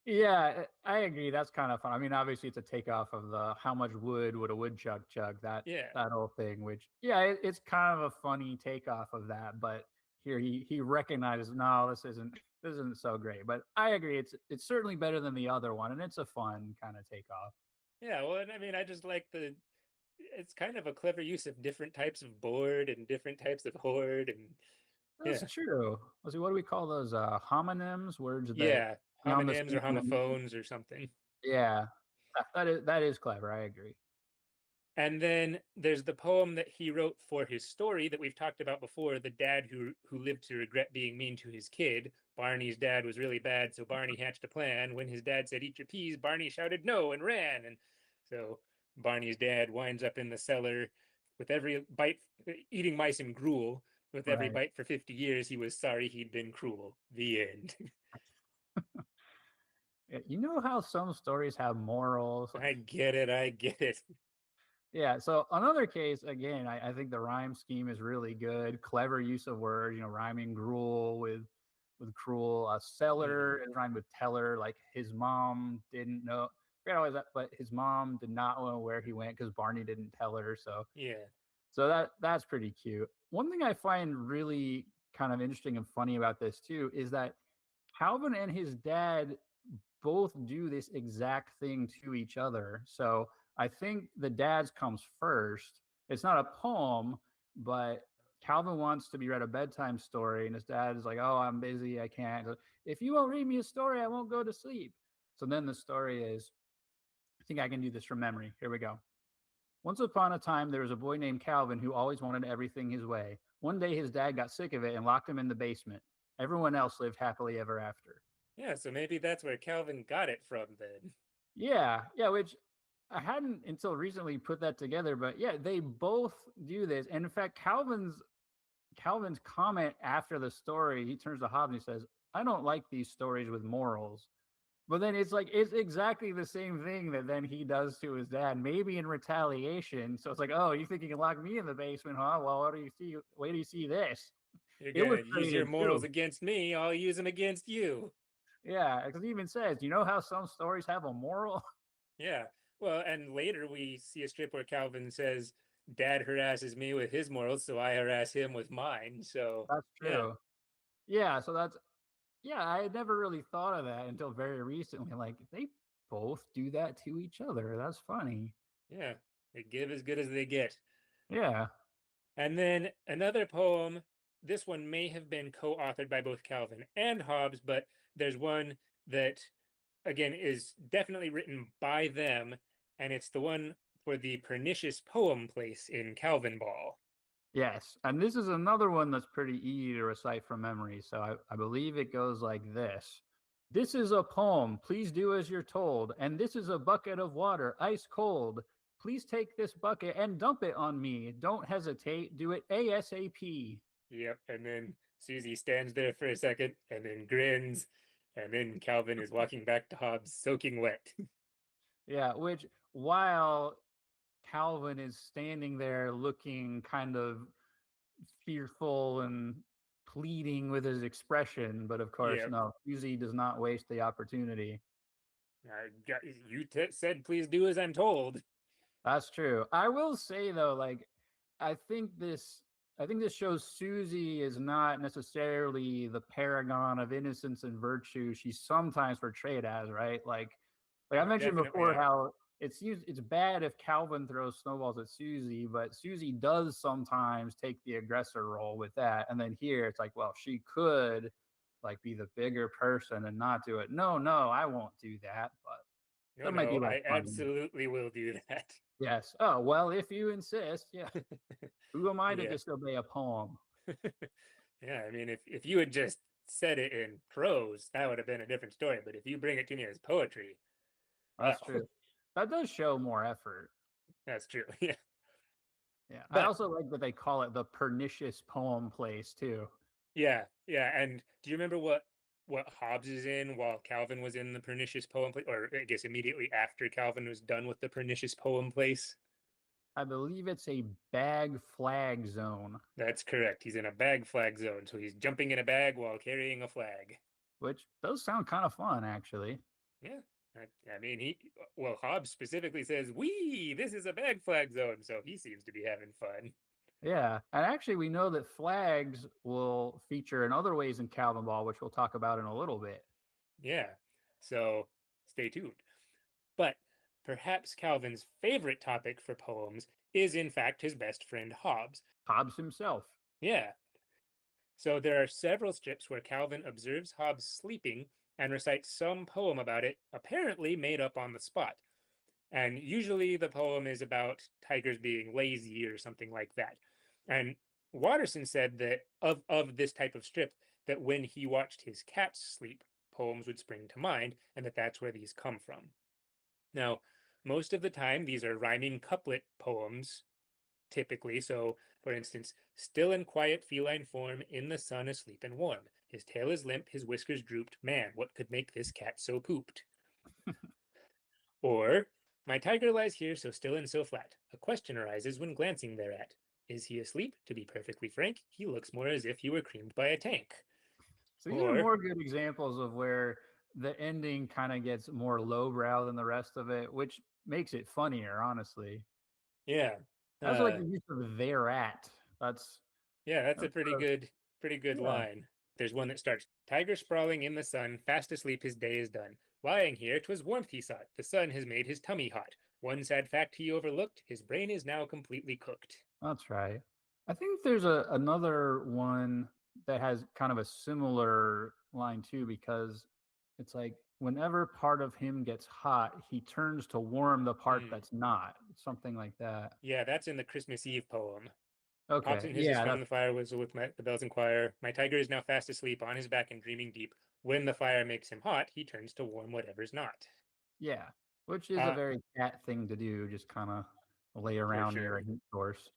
Yeah, I agree. That's kind of fun. I mean, obviously, it's a takeoff of the "how much wood would a woodchuck chug?" Yeah, That whole thing. Which, yeah, it's kind of a funny takeoff of that. But here he recognizes, no, this isn't so great. But I agree. It's certainly better than the other one, and it's a fun kind of takeoff. yeah. Well, and I mean, I just like it's kind of a clever use of different types of board and different types of hoard. And That's yeah, true. Let's see, what do we call those? Homonyms, words that yeah, beyond the homonyms or speaking. homophones or something. Yeah, that is clever. I agree. And then there's the poem that he wrote for his story that we've talked about before, the dad who lived to regret being mean to his kid. Barney's dad was really bad, so Barney hatched a plan. When his dad said eat your peas, Barney shouted no and ran. And so Barney's dad winds up in the cellar with every bite eating mice and gruel. With every Right. bite for 50 years, he was sorry he'd been cruel. The end. Yeah, you know how some stories have morals? I get it. I get it. Yeah. So another case, again, I think the rhyme scheme is really good. Clever use of words, rhyming gruel with cruel. Mhm. Seller is rhymed with teller. Like his mom didn't know. I forget always that, but his mom did not know where he went because Barney didn't tell her. So Yeah. So that's pretty cute. One thing I find really kind of interesting and funny about this too is that Calvin and his dad both do this exact thing to each other. So I think the dad's comes first. It's not a poem, but Calvin wants to be read a bedtime story, and his dad is like, "Oh, I'm busy, I can't. If you won't read me a story, I won't go to sleep." So then the story is, I think I can do this from memory. Here we go. Once upon a time, there was a boy named Calvin who always wanted everything his way. One day, his dad got sick of it and locked him in the basement. Everyone else lived happily ever after. Yeah, so maybe that's where Calvin got it from then. Yeah, which I hadn't until recently put that together, but yeah, they both do this. And in fact, Calvin's comment after the story, he turns to Hobbes and he says, "I don't like these stories with morals." But then it's like it's exactly the same thing that then he does to his dad, maybe in retaliation. So it's like, oh, you think you can lock me in the basement, huh? Well, what do you see? Wait do you see this? You're gonna use your Illustrated morals too. against me, I'll use them against you. Yeah, because he even says, you know how some stories have a moral? Yeah. Well, and later we see a strip where Calvin says, Dad harasses me with his morals, so I harass him with mine. So, That's yeah, true. Yeah, so that's yeah, I had never really thought of that until very recently. Like they both do that to each other. That's funny. yeah. They give as good as they get. Yeah. And then another poem, this one may have been co authored by both Calvin and Hobbes, but there's one that, again, is definitely written by them, and it's the one for the pernicious poem place in Calvin Ball. Yes. And this is another one that's pretty easy to recite from memory. So I believe it goes like this. This is a poem. Please do as you're told. And this is a bucket of water, ice cold. Please take this bucket and dump it on me. Don't hesitate. Do it ASAP. Yep. And then Susie stands there for a second and then grins. And then Calvin is walking back to Hobbes soaking wet. Yeah. Which, while Calvin is standing there looking kind of fearful and pleading with his expression, but of course, Yep. no, Susie does not waste the opportunity. You said, please do as I'm told. That's true. I will say though, like, I think this, I think this shows Susie is not necessarily the paragon of innocence and virtue she's sometimes portrayed as, right? Like I Oh, mentioned definitely before, not. how it's bad if Calvin throws snowballs at Susie, but Susie does sometimes take the aggressor role with that. And then here it's like, well, she could like be the bigger person and not do it. No, I won't do that, but No, that might be no, less I fun. absolutely will do that. Yes. Oh, well, if you insist, yeah. Who am I to Yeah. disobey a poem? Yeah, I mean, if you had just said it in prose, that would have been a different story. But if you bring it to me as poetry, well, That's true. That does show more effort. that's true. Yeah. Yeah. I But also like that they call it the pernicious poem place too. yeah. And do you remember what Hobbes is in while Calvin was in the pernicious poem place, or I guess immediately after Calvin was done with the pernicious poem place? I believe it's a bag flag zone, That's correct. He's in a bag flag zone, so he's jumping in a bag while carrying a flag. which does sound kind of fun, actually. Yeah. I mean, well, Hobbes specifically says, "We, this is a bag flag zone," so he seems to be having fun. Yeah. And actually, we know that flags will feature in other ways in Calvin Ball, which we'll talk about in a little bit. Yeah. So stay tuned. But perhaps Calvin's favorite topic for poems is, in fact, his best friend Hobbes. Hobbes himself. Yeah. So there are several strips where Calvin observes Hobbes sleeping and recites some poem about it, apparently made up on the spot. And usually the poem is about tigers being lazy or something like that. And Watterson said that of this type of strip, that when he watched his cats sleep, poems would spring to mind, and that that's where these come from. Now, most of the time, these are rhyming couplet poems, typically. So, for instance, still and quiet feline form, in the sun asleep and warm. His tail is limp, his whiskers drooped. Man, what could make this cat so pooped? Or, my tiger lies here so still and so flat. A question arises when glancing thereat. Is he asleep? To be perfectly frank, he looks more as if he were creamed by a tank. So these are Or, more good examples of where the ending kind of gets more lowbrow than the rest of it, which makes it funnier, honestly. yeah. I also like Uh, the use of thereat. That's yeah, that's a that's sort of, pretty good yeah. line. There's one that starts, Tiger sprawling in the sun, fast asleep, his day is done. Lying here, 'twas warmth he sought. The sun has made his tummy hot. One sad fact he overlooked, his brain is now completely cooked. That's right. I think there's another one that has kind of a similar line too, because it's like whenever part of him gets hot, he turns to warm the part Hmm. that's not. Something like that. Yeah, that's in the Christmas Eve poem. Okay. Hobson hisses Yeah, from that's the fire whistle with the bells in choir. My tiger is now fast asleep on his back and dreaming deep. When the fire makes him hot, he turns to warm whatever's not. yeah. Which is a Uh, very cat thing to do, just kind of lay for around near sure. a heat source.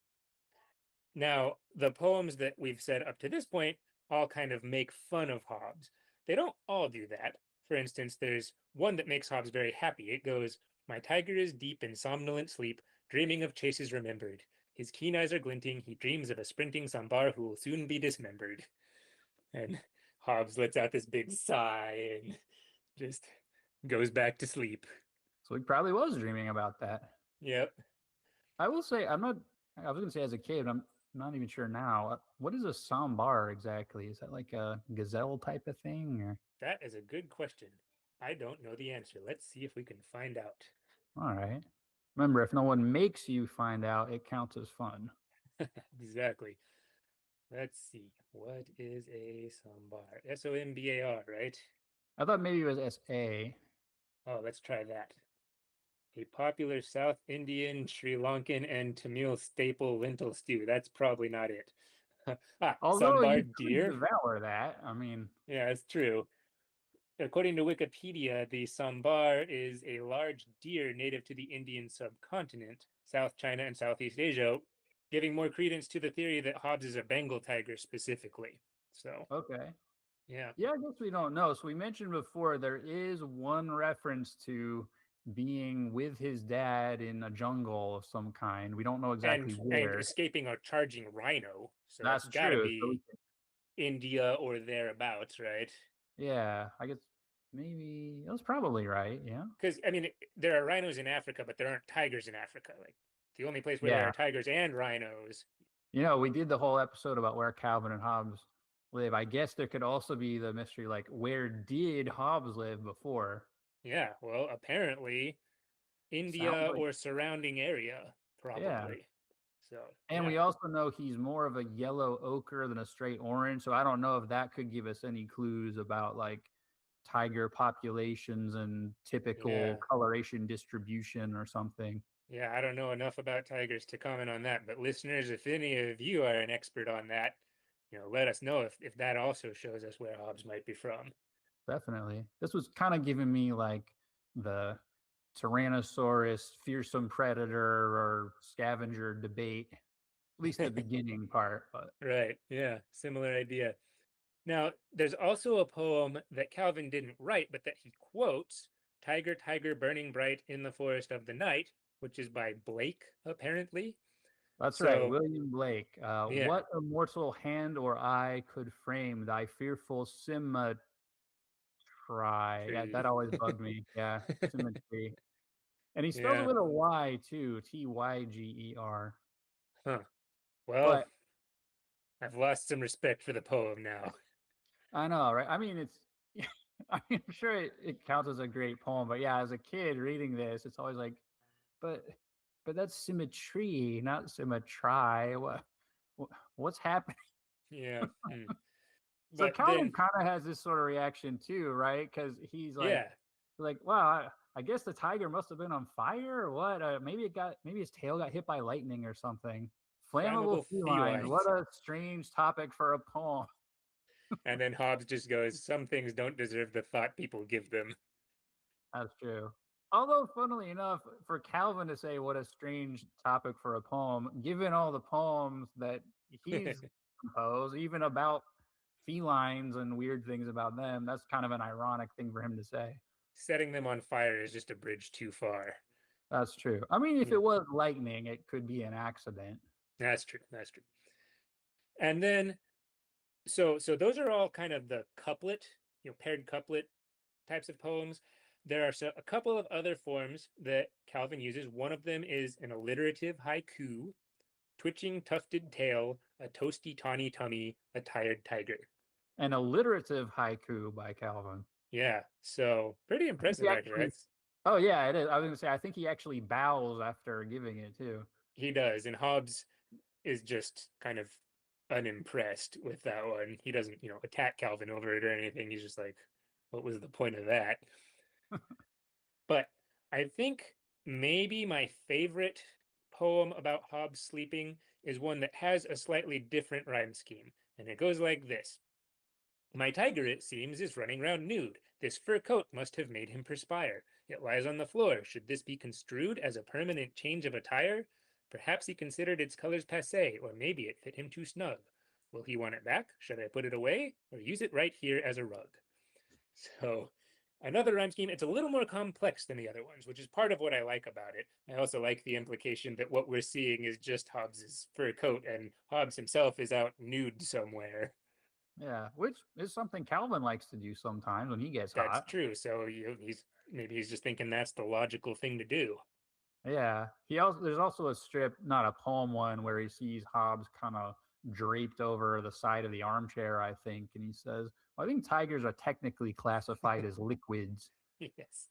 Now, the poems that we've said up to this point all kind of make fun of Hobbes. They don't all do that. For instance, there's one that makes Hobbes very happy. It goes, my tiger is deep in somnolent sleep, dreaming of chases remembered. His keen eyes are glinting. He dreams of a sprinting sambar who will soon be dismembered. And Hobbes lets out this big sigh and just goes back to sleep. So he probably was dreaming about that. Yep, I will say, I'm not, I was going to say as a kid, I'm not even sure now. What is a sambar exactly? Is that like a gazelle type of thing? Or, that is a good question. I don't know the answer. Let's see if we can find out. all right. Remember, if no one makes you find out, it counts as fun. Exactly. Let's see. What is a sambar? Sombar, right? I thought maybe it was SA. Oh, let's try that. A popular South Indian, Sri Lankan, and Tamil staple lentil stew. That's probably not it. Although you Sambar could deer? devour that. I mean, Yeah, it's true. According to Wikipedia, the sambar is a large deer native to the Indian subcontinent, South China, and Southeast Asia, giving more credence to the theory that Hobbes is a Bengal tiger specifically. So, okay. yeah. Yeah, I guess we don't know. So we mentioned before there is one reference to being with his dad in a jungle of some kind. We don't know exactly And where. escaping a charging rhino. So that's That's got to true. So be India or thereabouts, right? yeah, I guess maybe that was probably right. Yeah. Because I mean, there are rhinos in Africa, but there aren't tigers in Africa. Like the only place where there Yeah. are tigers and rhinos. We did the whole episode about where Calvin and Hobbes live. I guess there could also be the mystery like where did Hobbes live before? Yeah, well, apparently Sounds India like or surrounding area, yeah. probably. So And yeah, we also know he's more of a yellow ochre than a straight orange. So I don't know if that could give us any clues about like tiger populations and yeah, typical coloration distribution or something. yeah. I don't know enough about tigers to comment on that, but listeners, if any of you are an expert on that, let us know if that also shows us where Hobbes might be from. Definitely. This was kind of giving me like the Tyrannosaurus, fearsome predator, or scavenger debate, at least the beginning part. But Right. Yeah. Similar idea. Now, there's also a poem that Calvin didn't write, but that he quotes, Tiger, tiger, burning bright in the forest of the night, which is by Blake, apparently. that's right, So, William Blake. yeah, What immortal hand or eye could frame thy fearful symmetry? That tree. always bugged me. Yeah, symmetry. And he spells it Yeah. with a Y too, Tyger. Huh. Well, But I've lost some respect for the poem now. I know, right? I mean, it's. I'm sure it counts as a great poem, but yeah, as a kid reading this, it's always like, but, but that's symmetry, not symmetry. What's happening? Yeah. So But Calvin then, kind of has this sort of reaction too, right? Because he's yeah, like, wow, I guess the tiger must have been on fire or what? Maybe his tail got hit by lightning or something. Flammable flammable feline. What felines. a strange topic for a poem. And then Hobbes just goes, some things don't deserve the thought people give them. That's true. Although, funnily enough, for Calvin to say what a strange topic for a poem, given all the poems that he's composed, even about felines and weird things about them, that's kind of an ironic thing for him to say. Setting them on fire is just a bridge too far. That's true. I mean, if Yeah, it was lightning, it could be an accident. that's true. That's true. And then so those are all kind of the couplet, paired couplet types of poems. There are a couple of other forms that Calvin uses. One of them is an alliterative haiku. twitching tufted tail, a toasty tawny tummy, a tired tiger. An alliterative haiku by Calvin. Yeah, so pretty I think he impressive actually. actually. Oh yeah, it is. I was gonna say. I think he actually bows after giving it too. He does, and Hobbes is just kind of unimpressed with that one. He doesn't, attack Calvin over it or anything. He's just like, what was the point of that? But I think maybe my favorite poem about Hobbes sleeping is one that has a slightly different rhyme scheme. And it goes like this. My tiger, it seems, is running round nude. This fur coat must have made him perspire. It lies on the floor. Should this be construed as a permanent change of attire? Perhaps he considered its colors passé, or maybe it fit him too snug. Will he want it back? Should I put it away, or use it right here as a rug? So, another rhyme scheme. It's a little more complex than the other ones, which is part of what I like about it. I also like the implication that what we're seeing is just Hobbes's fur coat, and Hobbes himself is out nude somewhere. Yeah, which is something Calvin likes to do sometimes when he gets That's hot. true. So he's just thinking that's the logical thing to do. Yeah, there's also a strip, not a poem one, where he sees Hobbes kind of draped over the side of the armchair, I think, and he says, well, "I think tigers are technically classified as liquids." Yes.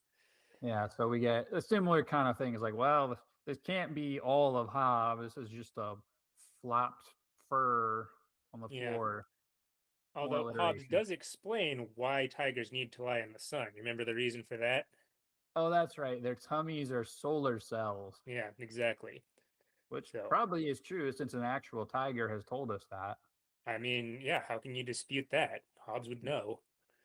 Yeah, so we get a similar kind of thing. It's like, well, this can't be all of Hobbes. This is just a flopped fur on the Yeah. floor. More Although Hobbes alliteration. does explain why tigers need to lie in the sun. You remember the reason for that? Oh, that's right. Their tummies are solar cells, Yeah, exactly. which So, probably is true since an actual tiger has told us that. I mean, yeah, how can you dispute that? Hobbes would know.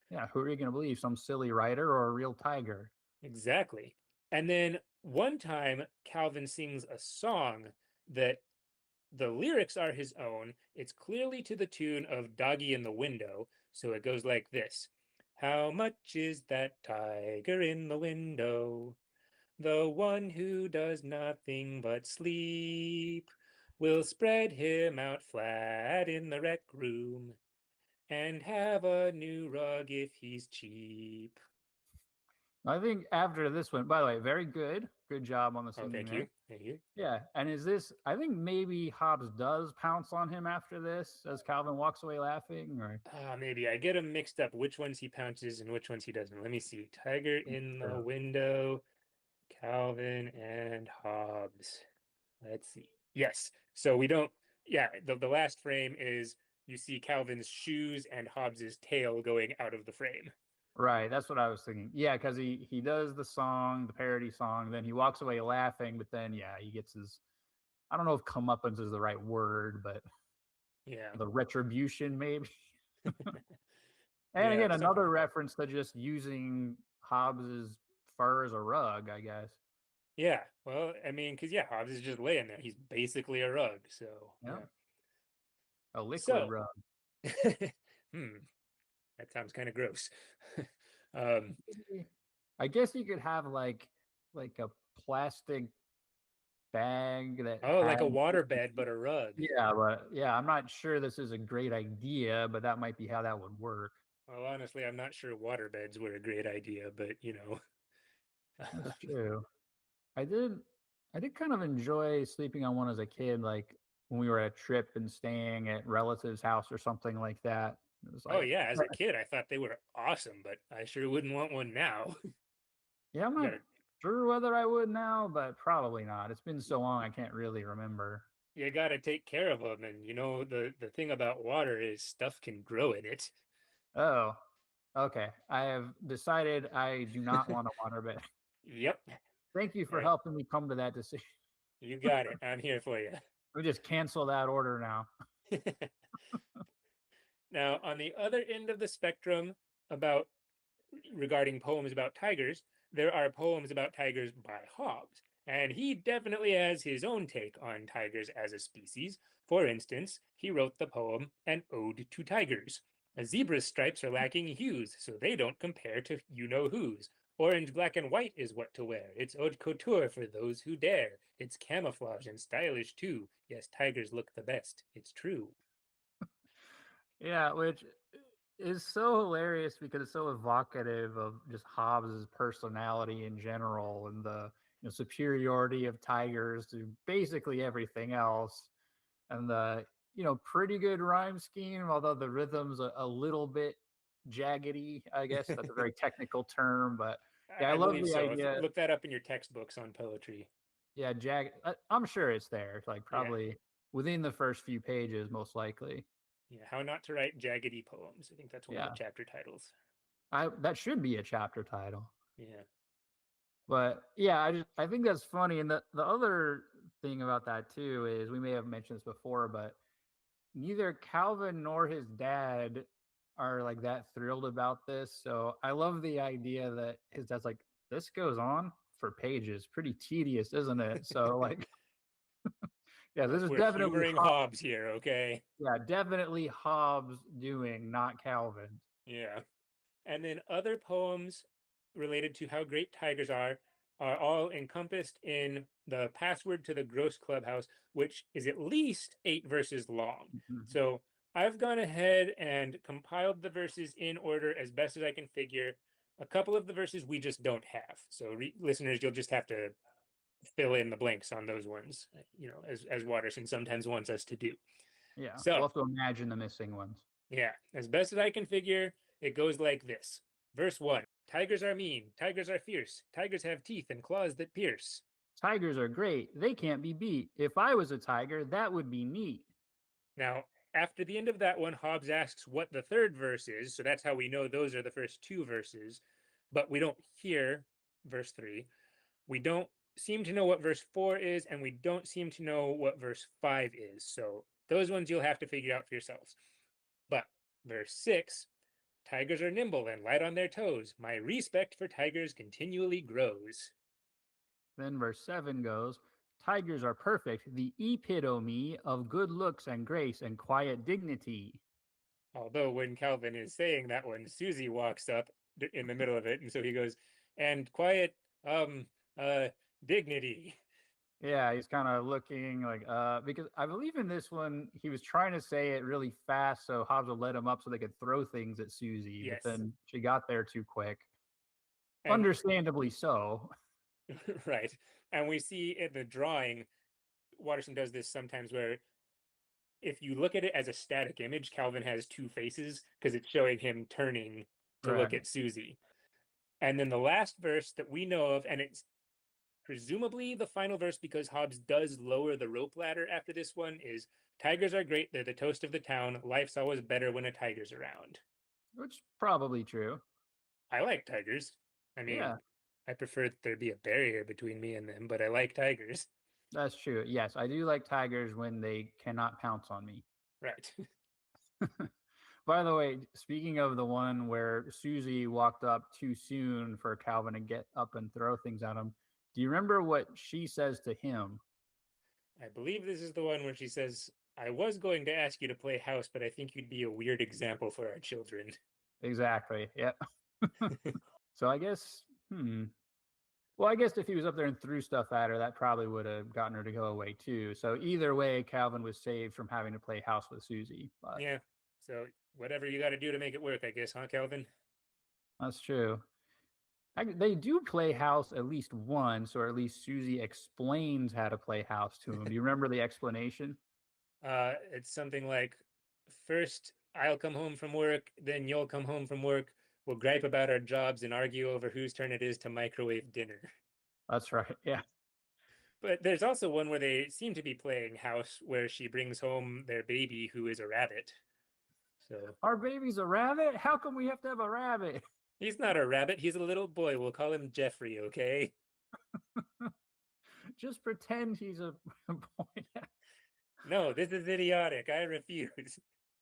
Yeah, who are you going to believe? Some silly writer or a real tiger? Exactly. And then one time, Calvin sings a song that the lyrics are his own. It's clearly to the tune of Doggy in the Window. So it goes like this. How much is that tiger in the window? The one who does nothing but sleep. We'll spread him out flat in the rec room and have a new rug if he's cheap. I think after this one, by the way, very good. Good job on the Oh, singing thank there. you. Thank you. Yeah. And is this, I think maybe Hobbes does pounce on him after this as Calvin walks away laughing, or Maybe I get them mixed up which ones he pounces and which ones he doesn't. Let me see. Tiger in the sure. window, Calvin and Hobbes. Let's see. Yes. So we don't, yeah, the last frame is you see Calvin's shoes and Hobbes's tail going out of the frame. Right. That's what I was thinking. Yeah, because he does the song, the parody song, then he walks away laughing, but then yeah, he gets his, I don't know if comeuppance is the right word, but Yeah. the retribution maybe. And Yeah. again, another reference to just using Hobbes's fur as a rug, I guess. Yeah. Well, I mean, because yeah, Hobbes is just laying there. He's basically a rug. So Yeah. yeah. A liquid So rug. that sounds kind of gross. I guess you could have like a plastic bag that Oh, like had a water bed, but a rug. yeah, but yeah, I'm not sure this is a great idea, but that might be how that would work. Well, honestly, I'm not sure water beds were a great idea, but That's true. I did I did kind of enjoy sleeping on one as a kid, like when we were at a trip and staying at relatives' house or something like that. It was Oh like yeah, as a kid, I thought they were awesome, but I sure wouldn't want one now. yeah, I'm You not gotta, sure whether I would now, but probably not. It's been so long I can't really remember. you gotta take care of them, and the thing about water is stuff can grow in it. Oh, okay. I have decided I do not want a waterbed. Yep. Thank you for Hey, helping me come to that decision. you got it. I'm here for you. We just cancel that order now. Now, on the other end of the spectrum, about regarding poems about tigers, there are poems about tigers by Hobbes, and he definitely has his own take on tigers as a species. For instance, he wrote the poem An Ode to Tigers. A zebra's stripes are lacking hues, so they don't compare to you know whose. Orange, black, and white is what to wear. It's haute couture for those who dare. It's camouflage and stylish too. Yes, tigers look the best. It's true. Yeah, which is so hilarious because it's so evocative of just Hobbes's personality in general and the superiority of tigers to basically everything else. and the pretty good rhyme scheme, although the rhythm's a little bit jaggedy. I guess that's a very technical term, but yeah, I I love believe the so. idea. Look that up in your textbooks on poetry. Yeah, I'm sure it's there. It's like Yeah. probably within the first few pages, most likely. Yeah. How not to write jaggedy poems. I think that's one of the Yeah, chapter titles. that should be a chapter title. Yeah. But yeah, I think that's funny. And the other thing about that too is we may have mentioned this before, but neither Calvin nor his dad are like that thrilled about this. So I love the idea that his dad's like, this goes on for pages, pretty tedious, isn't it? So like, yeah, this is We're definitely humoring Hobbes here, okay? yeah, definitely Hobbes doing, not Calvin. Yeah. And then other poems related to how great tigers are all encompassed in the password to the Gross Clubhouse, which is at least 8 verses long. Mhm. So I've gone ahead and compiled the verses in order as best as I can figure. A couple of the verses we just don't have. So listeners, you'll just have to fill in the blanks on those ones, as Watterson sometimes wants us to do. Yeah, So we'll have to imagine the missing ones. yeah, as best as I can figure, it goes like this. Verse 1: Tigers are mean, tigers are fierce, tigers have teeth and claws that pierce. Tigers are great. They can't be beat. If I was a tiger, that would be neat. Now, after the end of that one, Hobbes asks what the third verse is, so that's how we know those are the first 2 verses, but we don't hear verse 3. We don't seem to know what verse 4 is, and we don't seem to know what verse 5 is. So those ones you'll have to figure out for yourselves. But verse 6: Tigers are nimble and light on their toes. My respect for tigers continually grows. Then verse 7 goes, tigers are perfect, the epitome of good looks and grace and quiet dignity. Although when Calvin is saying that one, Susie walks up in the middle of it, and so he goes, and quiet um uh dignity. Yeah, he's kind of looking like because I believe in this one he was trying to say it really fast so Hobbs would let him up so they could throw things at Susie, but Yes. then she got there too quick. And Understandably so. right. And we see in the drawing, Watterson does this sometimes where if you look at it as a static image, Calvin has 2 faces because it's showing him turning to look Right. at Susie. And then the last verse that we know of, and it's presumably the final verse because Hobbes does lower the rope ladder after this one, is tigers are great, they're the toast of the town, life's always better when a tiger's around. Which probably true. I like tigers. I mean, Yeah, I prefer there be a barrier between me and them, but I like tigers. that's true. Yes, I do like tigers when they cannot pounce on me. Right. By the way, speaking of the one where Susie walked up too soon for Calvin to get up and throw things at him, do you remember what she says to him? I believe this is the one where she says, I was going to ask you to play house, but I think you'd be a weird example for our children. Exactly. Yep. So I guess, well, I guess if he was up there and threw stuff at her, that probably would have gotten her to go away too. So either way, Calvin was saved from having to play house with Susie. But Yeah. So whatever you got to do to make it work, I guess, huh, Calvin? that's true. They do play house at least once, or at least Susie explains how to play house to him. Do you remember the explanation? It's something like, first I'll come home from work, then you'll come home from work. We'll gripe about our jobs and argue over whose turn it is to microwave dinner. That's right. Yeah. But there's also one where they seem to be playing house, where she brings home their baby who is a rabbit. So Our baby's a rabbit? How come we have to have a rabbit? he's not a rabbit, he's a little boy. We'll call him Jeffrey, okay? Just pretend he's a boy. No, this is idiotic. I refuse.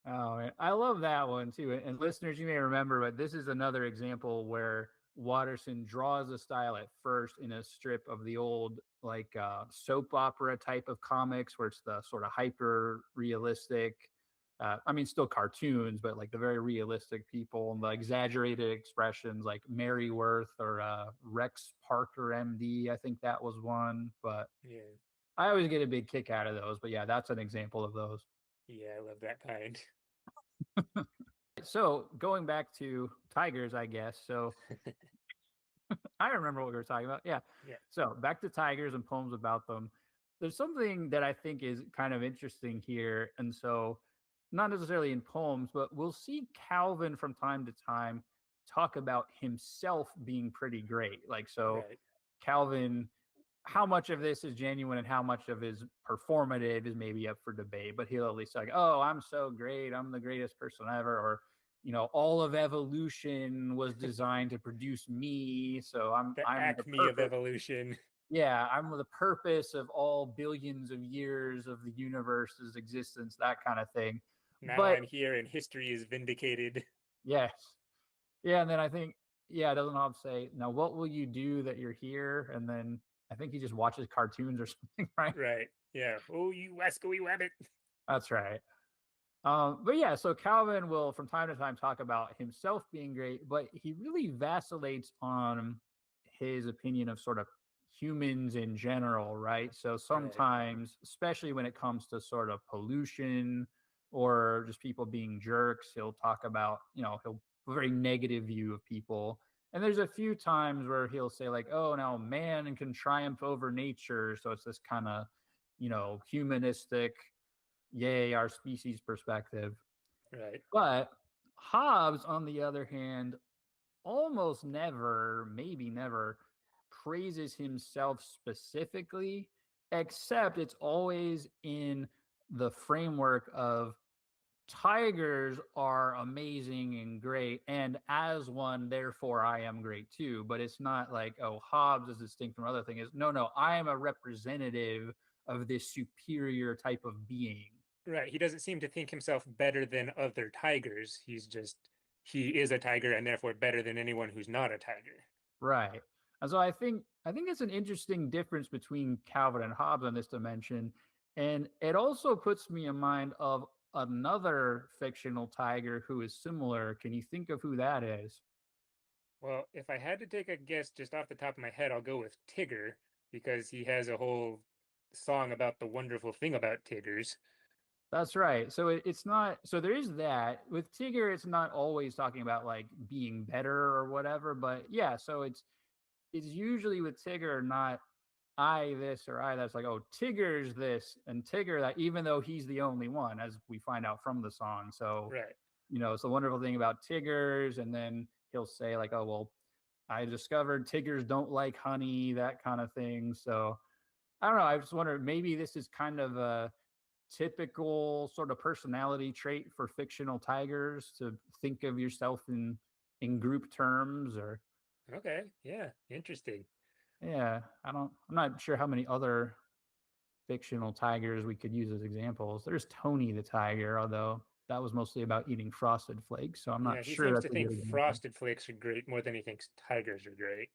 Oh, man. I love that one too. And listeners, you may remember, but this is another example where Watterson draws a style at first in a strip of the old like soap opera type of comics where it's the sort of hyper realistic. I mean, still cartoons, but like the very realistic people and the exaggerated expressions like Mary Worth or Rex Parker MD. I think that was one, but Yeah. I always get a big kick out of those. But yeah, that's an example of those. Yeah, I love that kind. So going back to tigers, I guess. So I remember what we were talking about. Yeah. Yeah. So back to tigers and poems about them. there's something that I think is kind of interesting here. And so, not necessarily in poems, but we'll see Calvin from time to time talk about himself being pretty great. Like, so Right. Calvin, how much of this is genuine and how much of is performative is maybe up for debate, but he'll at least like, oh, I'm so great. I'm the greatest person ever. Or, all of evolution was designed to produce me. So The I'm the acme of purpose. evolution. Yeah, I'm the purpose of all billions of years of the universe's existence, that kind of thing. Now But I'm here and history is vindicated. yes. Yeah, and then I think, yeah, doesn't Hobbes say, now what will you do that you're here? And then I think he just watches cartoons or something, right? Right. Yeah. Oh, you wascoey wabbit. That's right. But yeah, so Calvin will from time to time talk about himself being great, but he really vacillates on his opinion of sort of humans in general, right? So Right. sometimes, especially when it comes to sort of pollution or just people being jerks, he'll talk about, he'll a very negative view of people. And there's a few times where he'll say, like, oh, now man can triumph over nature. So it's this kind of, humanistic, yay, our species perspective. Right. But Hobbes, on the other hand, almost never, maybe never, praises himself specifically, except it's always in the framework of tigers are amazing and great. And as one, therefore I am great too. But it's not like, oh, Hobbes is distinct from other things. No, I am a representative of this superior type of being. Right. He doesn't seem to think himself better than other tigers. He is a tiger and therefore better than anyone who's not a tiger. Right. And so I think it's an interesting difference between Calvin and Hobbes on this dimension. And it also puts me in mind of another fictional tiger who is similar. Can you think of who that is? Well, if I had to take a guess just off the top of my head, I'll go with Tigger because he has a whole song about the wonderful thing about Tiggers. That's right. So it's not, so there is that. With Tigger, it's not always talking about like being better or whatever, but yeah, so it's usually with Tigger not I this or I that's like, oh, Tigger's this and Tigger that, even though he's the only one, as we find out from the song. So, Right. it's the wonderful thing about Tiggers. And then he'll say, like, oh, well, I discovered Tiggers don't like honey, that kind of thing. So I don't know. I just wonder, maybe this is kind of a typical sort of personality trait for fictional tigers to think of yourself in group terms or Okay. Yeah. Interesting. yeah, I'm not sure how many other fictional tigers we could use as examples. There's Tony the tiger, although that was mostly about eating frosted flakes, so I'm not Yeah, he sure seems to that's a think good example. frosted flakes are great more than he thinks tigers are great.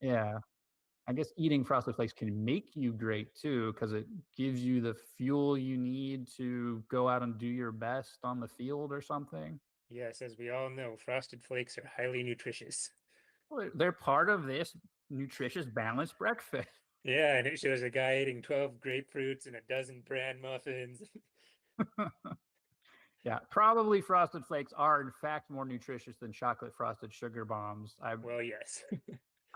Yeah. I guess eating frosted flakes can make you great too, because it gives you the fuel you need to go out and do your best on the field or something. Yes, as we all know, frosted flakes are highly nutritious. Well, they're part of this nutritious, balanced breakfast. Yeah, and it shows a guy eating 12 grapefruits and a dozen bran muffins. Yeah, probably frosted flakes are in fact more nutritious than chocolate frosted sugar bombs. Well, yes.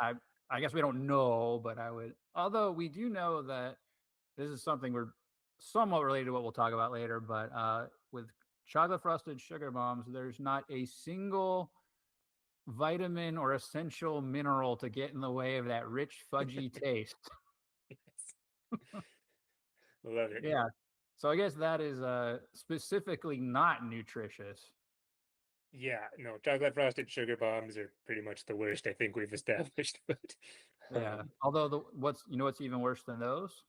I, I guess we don't know, but I would. Although we do know that this is something we're somewhat related to what we'll talk about later. But with chocolate frosted sugar bombs, there's not a single vitamin or essential mineral to get in the way of that rich fudgy taste. Yes. Love it. Yeah. So I guess that is specifically not nutritious. Yeah, no, chocolate frosted sugar bombs are pretty much the worst I think we've established, but Yeah. um, Although what's even worse than those?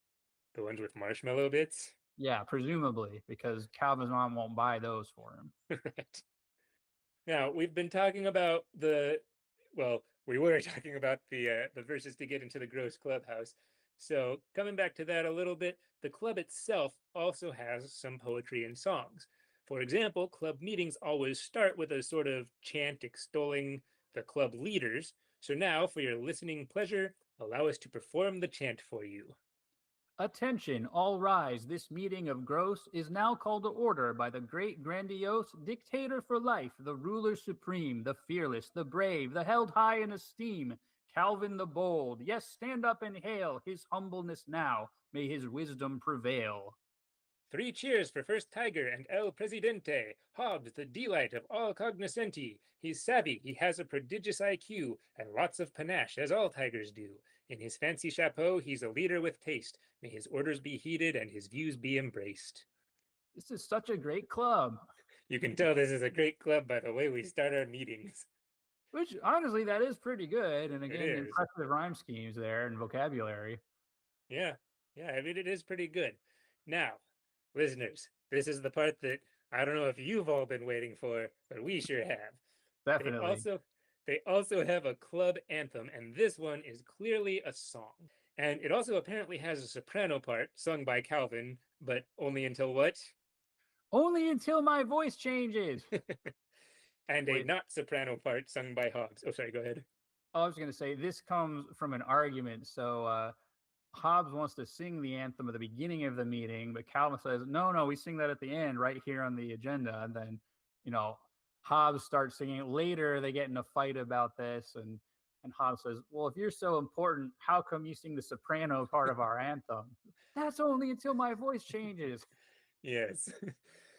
the ones with marshmallow bits. Yeah, presumably because Calvin's mom won't buy those for him. Right. Now, we've been talking about we were talking about the verses to get into the gross clubhouse. So, coming back to that a little bit, the club itself also has some poetry and songs. For example, club meetings always start with a sort of chant extolling the club leaders. So now, for your listening pleasure, allow us to perform the chant for you. Attention, all rise. This meeting of gross is now called to order by the great grandiose dictator for life, the ruler supreme, the fearless, the brave, the held high in esteem, Calvin the bold. Yes, stand up and hail his humbleness now. May his wisdom prevail. 3 cheers for first Tiger and El Presidente. Hobbes, the delight of all cognoscenti. He's savvy, he has a prodigious IQ, and lots of panache, as all tigers do. In his fancy chapeau, he's a leader with taste. May his orders be heeded and his views be embraced. This is such a great club. You can tell this is a great club by the way we start our meetings. Which, honestly, that is pretty good. And It again, is. impressive rhyme schemes there and vocabulary. Yeah, I mean, it is pretty good. Now, listeners, this is the part that I don't know if you've all been waiting for, but we sure have. They Definitely. also have a club anthem, and this one is clearly a song. And it also apparently has a soprano part sung by Calvin, but only until what? Only until my voice changes. And a Wait. not soprano part sung by Hobbes. Oh, sorry, go ahead. I was going to say this comes from an argument. So Hobbes wants to sing the anthem at the beginning of the meeting, but Calvin says, no, we sing that at the end, right here on the agenda. And then, Hobbes starts singing it later. They get in a fight about this, and Hobbes says, well, if you're so important, how come you sing the soprano part of our anthem? That's only until my voice changes. Yes.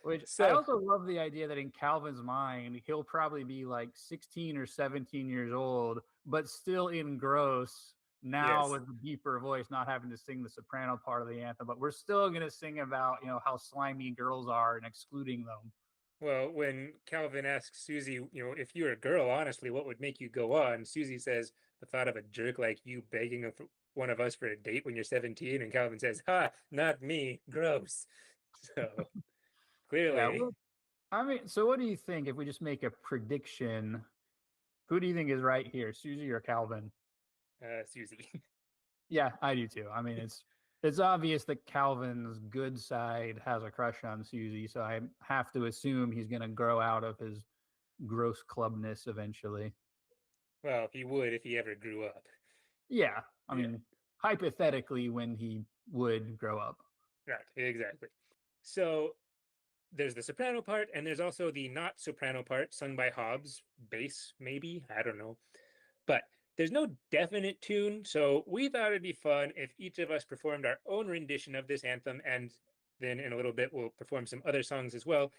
Which So- I also love the idea that in Calvin's mind, he'll probably be like 16 or 17 years old, but still engrossed now Yes. with a deeper voice, not having to sing the soprano part of the anthem. But we're still going to sing about, how slimy girls are and excluding them. Well, when Calvin asks Susie, if you're a girl, honestly, what would make you go on? Susie says, the thought of a jerk like you begging one of us for a date when you're 17. And Calvin says, ha, not me, gross. So clearly, Yeah, well, I mean, so what do you think if we just make a prediction? Who do you think is right here, Susie or Calvin? Susie. Yeah, I do too. I mean, it's obvious that Calvin's good side has a crush on Susie, so I have to assume he's going to grow out of his gross clubness eventually. Well, he would if he ever grew up. Yeah, I Yeah. mean, hypothetically, when he would grow up. Right, exactly. So there's the soprano part, and there's also the not soprano part sung by Hobbes, bass, maybe, I don't know. But there's no definite tune, so we thought it'd be fun if each of us performed our own rendition of this anthem, and then in a little bit we'll perform some other songs as well,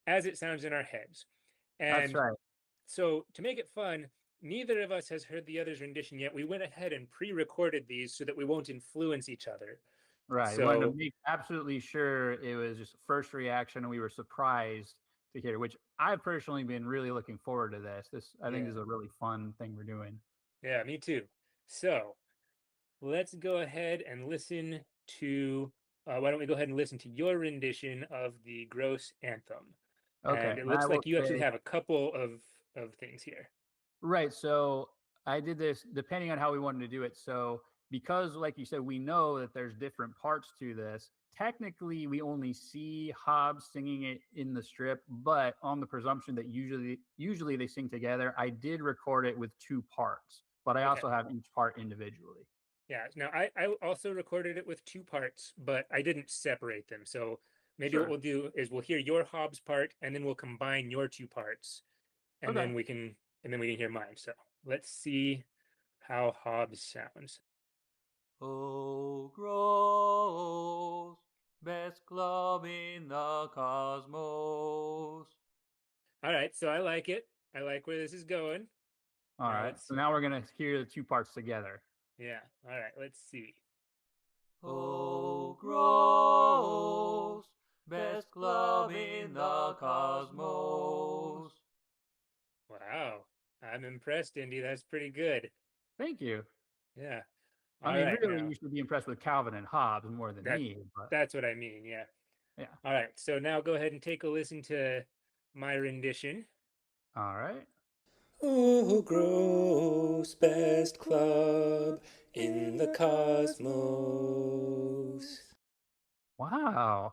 as it sounds in our heads. And That's right. so to make it fun, neither of us has heard the other's rendition yet. We went ahead and pre-recorded these so that we won't influence each other. Right. We wanted to make absolutely sure it was just first reaction and we were surprised to hear, which I've personally been really looking forward to this. I think this is a really fun thing we're doing. Yeah, me too. So let's go ahead and listen to, why don't we go ahead and listen to your rendition of the Gross Anthem? Okay. And it looks like you actually have a couple of things here. Right. So I did this depending on how we wanted to do it. So because, like you said, we know that there's different parts to this. Technically, we only see Hobbes singing it in the strip, but on the presumption that usually they sing together, I did record it with 2 parts, but I also have each part individually. Yeah. Now I also recorded it with 2 parts, but I didn't separate them. So maybe what we'll do is we'll hear your Hobbes part, and then we'll combine your 2 parts, and then we can hear mine. So let's see how Hobbes sounds. Oh, gross, best club in the cosmos. All right, so I like it. I like where this is going. All right. So now we're going to hear the 2 parts together. Yeah. All right, let's see. Oh, gross, best club in the cosmos. Wow. I'm impressed, Indy. That's pretty good. Thank you. Yeah. I mean, really, you should be impressed with Calvin and Hobbes more than me. But... That's what I mean, yeah. Yeah. All right, so now go ahead and take a listen to my rendition. All right. Oh, gross, best club in the cosmos. Wow.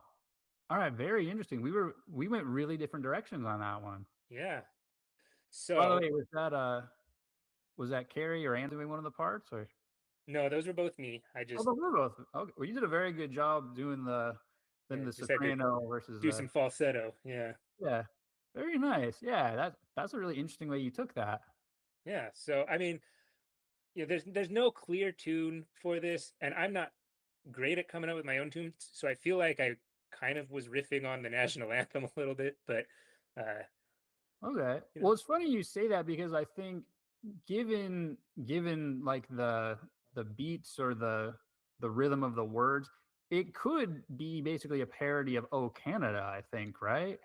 All right, very interesting. We went really different directions on that one. Yeah. So by the way, was that Carrie or Ann doing one of the parts, or? No, those were both me. Oh, but we're both. Okay. Well, you did a very good job doing the soprano versus do some falsetto. Yeah. Yeah. Very nice. Yeah, that's a really interesting way you took that. Yeah. So I mean, there's no clear tune for this, and I'm not great at coming up with my own tunes, so I feel like I kind of was riffing on the national anthem a little bit, but uh, Okay. you know, Well, it's funny you say that because I think given like the beats or the rhythm of the words, it could be basically a parody of "Oh Canada," I think, right?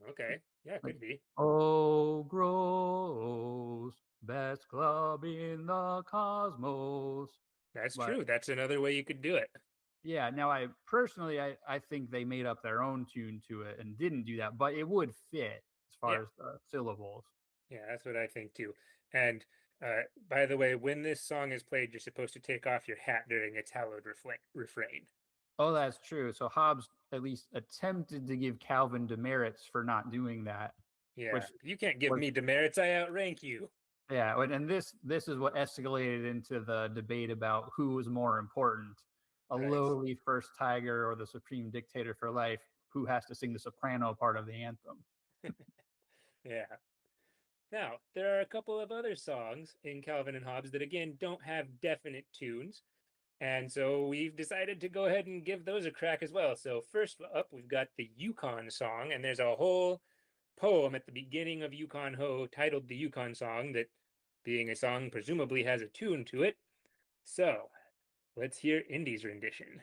okay, yeah, it Like, could be. "Oh Gross, best club in the cosmos." That's But true. That's another way you could do it. yeah, now I personally I think they made up their own tune to it and didn't do that, but it would fit as Yeah, far as the syllables. yeah, that's what I think too. And uh, by the way, when this song is played, you're supposed to take off your hat during its hallowed refrain. Oh, that's true. So Hobbes at least attempted to give Calvin demerits for not doing that, Yeah, which you can't give was me demerits. I outrank you. yeah, and this is what escalated into the debate about who was more important, a Right. lowly first tiger or the supreme dictator for life, who has to sing the soprano part of the anthem. Yeah. Now, there are a couple of other songs in Calvin and Hobbes that, again, don't have definite tunes. And so we've decided to go ahead and give those a crack as well. So, first up, we've got the Yukon song, and there's a whole poem at the beginning of Yukon Ho titled the Yukon Song that, being a song, presumably has a tune to it. So, let's hear Indy's rendition.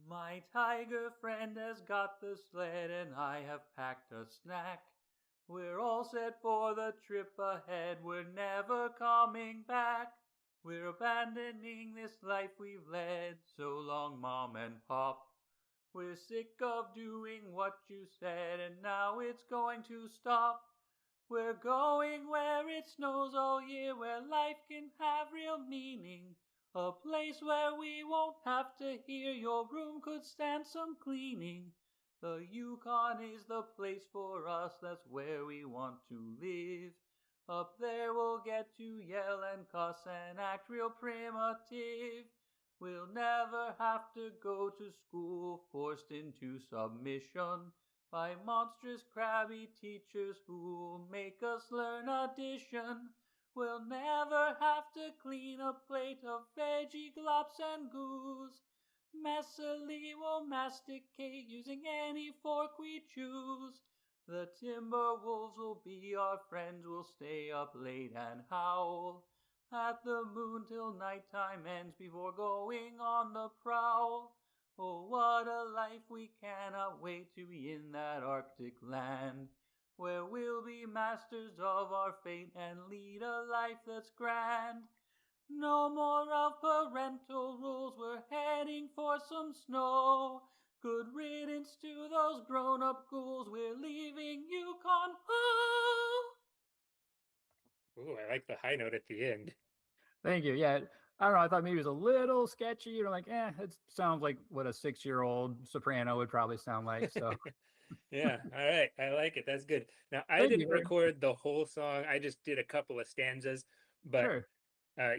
My tiger friend has got the sled and I have packed a snack. We're all set for the trip ahead, we're never coming back. We're abandoning this life we've led, so long mom and pop. We're sick of doing what you said and now it's going to stop. We're going where it snows all year, where life can have real meaning. A place where we won't have to hear your room could stand some cleaning. The Yukon is the place for us, that's where we want to live. Up there we'll get to yell and cuss and act real primitive. We'll never have to go to school forced into submission by monstrous crabby teachers who'll make us learn addition. We'll never have to clean a plate of veggie glops and goos. Messily we'll masticate using any fork we choose. The timber wolves will be our friends, we'll stay up late and howl at the moon till nighttime ends before going on the prowl. Oh, what a life, we cannot wait to be in that Arctic land, where we'll be masters of our fate and lead a life that's grand. No more of parental rules, we're heading for some snow. Good riddance to those grown-up ghouls, we're leaving Yukon. Oh! Ooh, I like the high note at the end. Thank you. Yeah, I don't know. I thought maybe it was a little sketchy. You're like, it sounds like what a 6-year-old soprano would probably sound like. So Yeah, all right. I like it. That's good. Now, I thank didn't you. record the whole song. I just did a couple of stanzas, but Sure. uh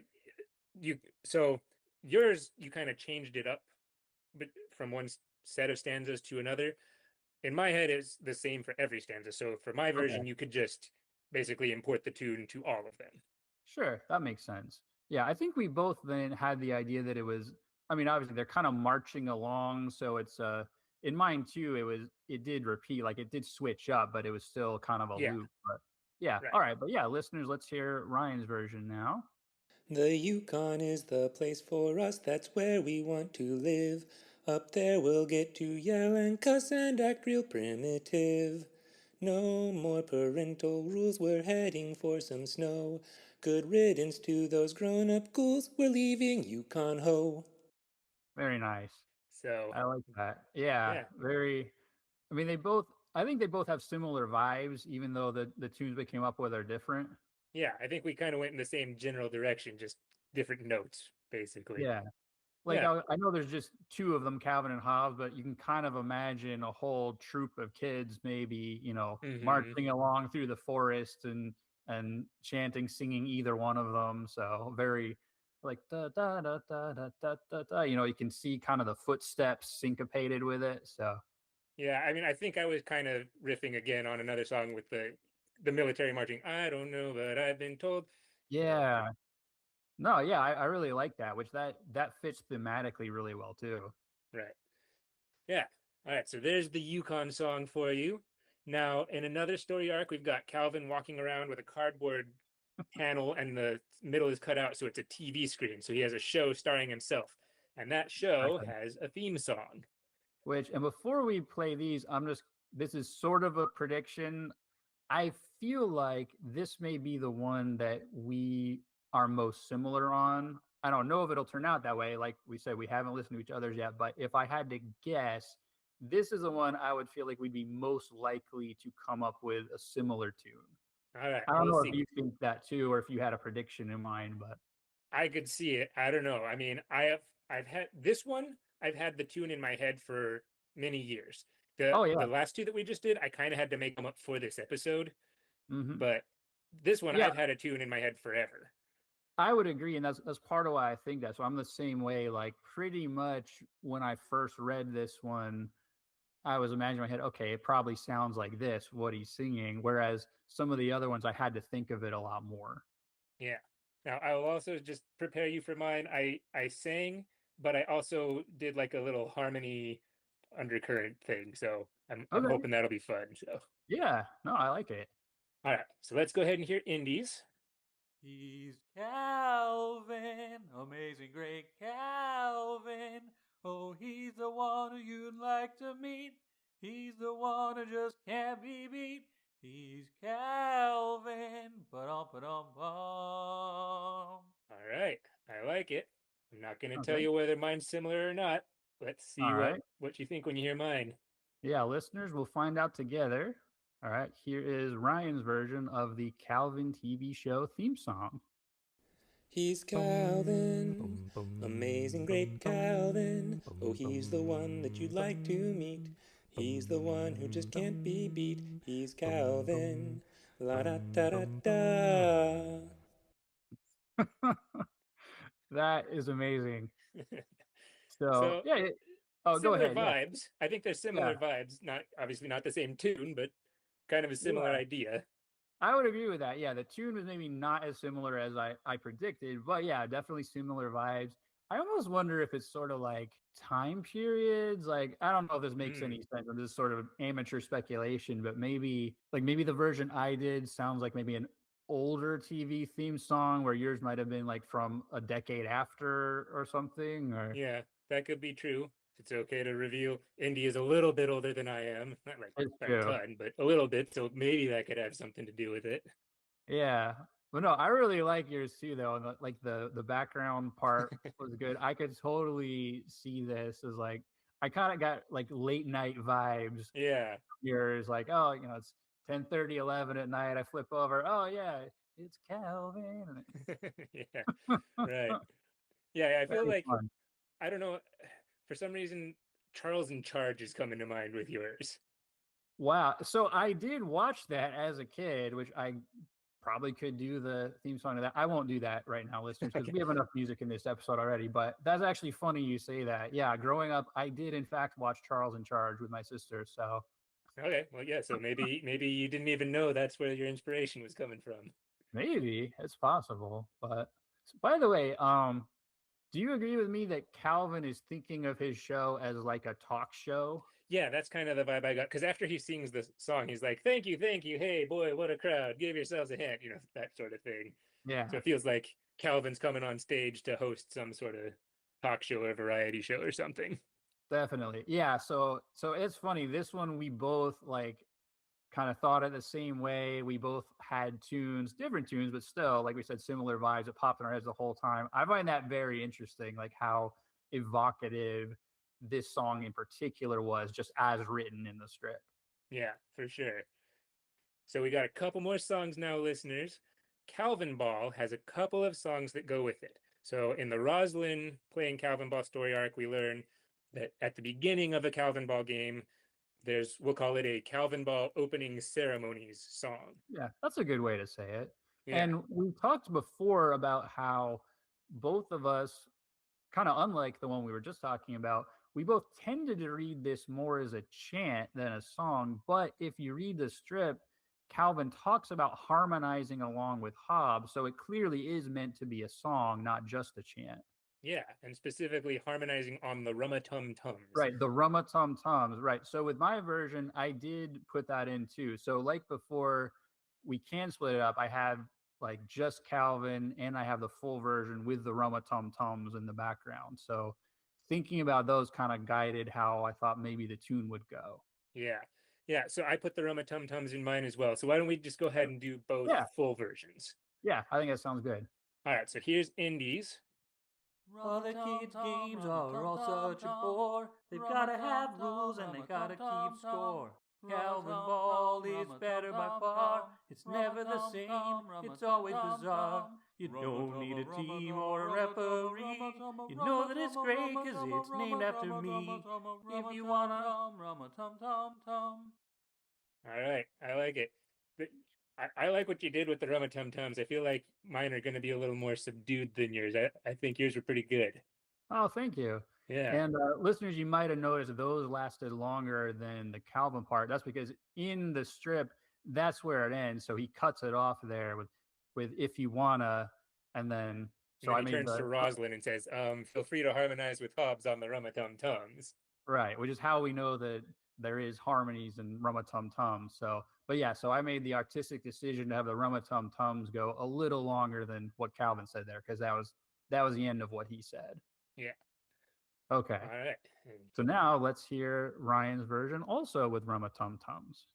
you so yours you kind of changed it up but from one set of stanzas to another. In my head it's the same for every stanza. So for my Okay. version you could just basically import the tune to all of them. Sure, that makes sense. Yeah, I think we both then had the idea that it was. I mean, obviously they're kind of marching along, so it's in mine too. It did repeat, like it did switch up, but it was still kind of a Yeah, loop. But yeah, right. all right. But yeah, listeners, let's hear Ryan's version now. The Yukon is the place for us, that's where we want to live. Up there we'll get to yell and cuss and act real primitive. No more parental rules, we're heading for some snow. Good riddance to those grown up ghouls, we're leaving Yukon Ho. Very nice. So, I like that. Yeah, yeah, very. I mean, they both. I think they both have similar vibes, even though the tunes we came up with are different. yeah, I think we kind of went in the same general direction, just different notes, basically. Yeah. Like Yeah. I know there's just two of them, Calvin and Hobbes, but you can kind of imagine a whole troop of kids, maybe Mm-hmm. marching along through the forest and chanting, singing either one of them. So very like da da da da da da da da. You can see kind of the footsteps syncopated with it. So Yeah, I mean, I think I was kind of riffing again on another song with the military marching. I don't know, but I've been told. So yeah, No, yeah, I really like that, which that fits thematically really well too. Right. Yeah. All right. So there's the Yukon song for you. Now, in another story arc, we've got Calvin walking around with a cardboard panel and the middle is cut out, so it's a TV screen. So he has a show starring himself. And that show Exactly. has a theme song. Which, and before we play these, this is sort of a prediction. I feel like this may be the one that we are most similar on. I don't know if it'll turn out that way. Like we said, we haven't listened to each other's yet, but if I had to guess, this is the one I would feel like we'd be most likely to come up with a similar tune. All right. I don't We'll know if see. you think that too, or if you had a prediction in mind, but I could see it. I don't know. I mean, I've had this one, I've had the tune in my head for many years. The oh the yeah, last two that we just did, I kind of had to make them up for this episode, hmm but this one yeah, I've had a tune in my head forever. I would agree, and that's part of why I think that. So I'm the same way. Like pretty much when I first read this one, I was imagining in my head, okay, it probably sounds like this, what he's singing. Whereas some of the other ones, I had to think of it a lot more. Yeah. Now I will also just prepare you for mine. I sang, but I also did like a little harmony undercurrent thing. So I'm Okay. hoping that'll be fun. So Yeah. No, I like it. all right. So let's go ahead and hear indies. He's Calvin, amazing great Calvin. Oh, he's the one who you'd like to meet. He's the one who just can't be beat. He's Calvin, ba-dum. All right. I like it. I'm not going to tell Okay. you whether mine's similar or not. Let's All see right. what you think when you hear mine. Yeah, listeners, we'll find out together. All right. Here is Ryan's version of the Calvin TV show theme song. He's Calvin, amazing great Calvin. Oh, he's the one that you'd like to meet. He's the one who just can't be beat. He's Calvin. La da da da da. That is amazing. So, So yeah. Oh, go similar ahead. Yeah. vibes. I think there's Yeah. similar vibes. Not obviously not the same tune, but kind of a similar Yeah. idea. I would agree with that. Yeah, the tune was maybe not as similar as I predicted, but yeah, definitely similar vibes. I almost wonder if it's sort of like time periods. Like, I don't know if this makes Mm, any sense. This is sort of amateur speculation, but maybe the version I did sounds like maybe an older TV theme song where yours might have been like from a decade after or something. Or yeah, that could be true. It's okay to reveal Indy is a little bit older than I am. Not like it's by a true. ton, but a little bit. So maybe that could have something to do with it. Yeah. But no, I really like yours too though. And like the background part was good. I could totally see this as like I kind of got like late night vibes. Yeah. Yours like, oh, it's 10:30, 11 at night. I flip over. Oh yeah, it's Calvin. Yeah. Right. Yeah, I feel Very like fun. I don't know, for some reason Charles in Charge is coming to mind with yours. Wow. So I did watch that as a kid, which I probably could do the theme song to that. I won't do that right now, listeners, because Okay. we have enough music in this episode already. But that's actually funny you say that. Yeah, growing up, I did in fact watch Charles in Charge with my sister. So Okay. Well, yeah, so maybe you didn't even know that's where your inspiration was coming from. maybe it's possible. But by the way, do you agree with me that Calvin is thinking of his show as like a talk show? Yeah, that's kind of the vibe I got. Because after he sings the song, he's like, thank you. Hey, boy, what a crowd. Give yourselves a hand," that sort of thing. Yeah, So it feels like Calvin's coming on stage to host some sort of talk show or variety show or something. definitely. Yeah, so it's funny. This one we both like kind of thought it the same way. We both had tunes, different tunes, but still, like we said, similar vibes that popped in our heads the whole time. I find that very interesting, like how evocative this song in particular was just as written in the strip. Yeah, for sure. So we got a couple more songs now, listeners. Calvin Ball has a couple of songs that go with it. So in the Roslyn playing Calvin Ball story arc, we learn that at the beginning of a Calvin Ball game, we'll call it a Calvin Ball opening ceremonies song. Yeah, that's a good way to say it. Yeah. And we talked before about how both of us, kind of unlike the one we were just talking about, we both tended to read this more as a chant than a song. But if you read the strip, Calvin talks about harmonizing along with Hobbes, so it clearly is meant to be a song, not just a chant. Yeah, and specifically harmonizing on the rumma-tum-tums. Right, the rumma-tum-tums, right. So with my version, I did put that in too. So like before, we can split it up. I have like just Calvin, and I have the full version with the rumma-tum-tums in the background. So thinking about those kind of guided how I thought maybe the tune would go. Yeah. Yeah, so I put the rumma-tum-tums in mine as well. So why don't we just go ahead and do both Yeah. full versions? Yeah, I think that sounds good. All right, so here's Indies. Other kids' games are all such a bore. They've gotta have rules and they gotta keep score. Calvin Ball is better by far. It's never the same, it's always bizarre. You don't need a team or a referee. You know that it's great cause it's named after me. If you wanna All right, I like it. I like what you did with the rumma-tum-tums. I feel like mine are going to be a little more subdued than yours. I think yours were pretty good. Oh, thank you. Yeah. And listeners, you might have noticed those lasted longer than the Calvin part. That's because in the strip, that's where it ends. So he cuts it off there with "if you wanna," and then so I turns to Rosalind and says, "Feel free to harmonize with Hobbes on the rumma-tum-tums." Right, which is how we know that there is harmonies and rumma-tum-tums. So, but yeah, so I made the artistic decision to have the rumma-tum-tums go a little longer than what Calvin said there, because that was the end of what he said. Yeah. Okay. All right. So now let's hear Ryan's version, also with rumma-tum-tums.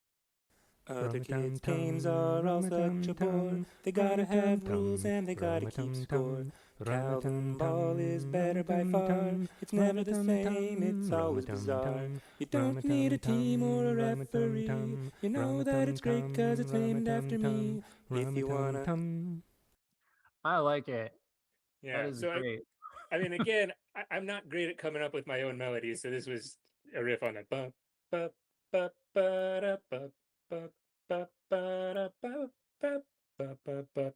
Other kids' games are all such a bore. They gotta have rules and they gotta keep score. Calvin Ball is better by far. It's never the same, it's always bizarre. You don't need a team or a referee. You know that it's great cause it's named after me. If you wanna. I like it. Yeah, that is so great. I mean, again, I'm not great at coming up with my own melodies, so this was a riff on that.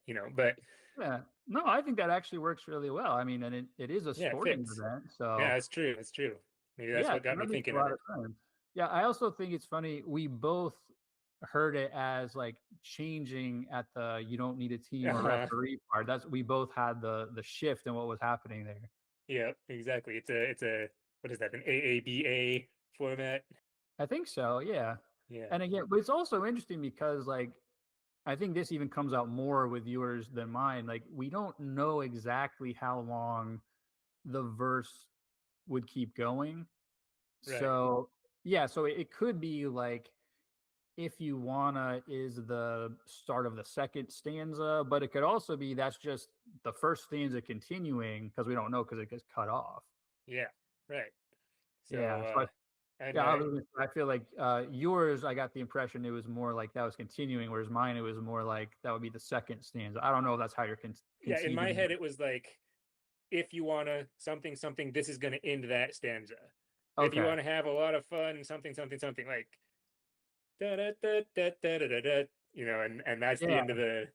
You know, but yeah, no, I think that actually works really well. I mean, and it is a sporting event, so yeah, it's true. It's true. Maybe that's what got me thinking of it. Yeah, I also think it's funny. We both heard it as like changing at the "you don't need a team or referee" part. We both had the shift in what was happening there. Yeah, exactly. It's a what is that? An AABA format? I think so. Yeah. Yeah. And again, but it's also interesting because like I think this even comes out more with yours than mine. Like we don't know exactly how long the verse would keep going. Right. So yeah, so it could be like "if you wanna" is the start of the second stanza, but it could also be that's just the first stanza continuing because we don't know because it gets cut off. Yeah, right. So, yeah, I feel like yours, I got the impression it was more like that was continuing, whereas mine, it was more like that would be the second stanza. I don't know if that's how you're yeah, in my head, it was like, if you want to something, something, this is going to end that stanza. Okay. If you want to have a lot of fun, something, something, something, like, da da da da da da da, you know, and that's the end of that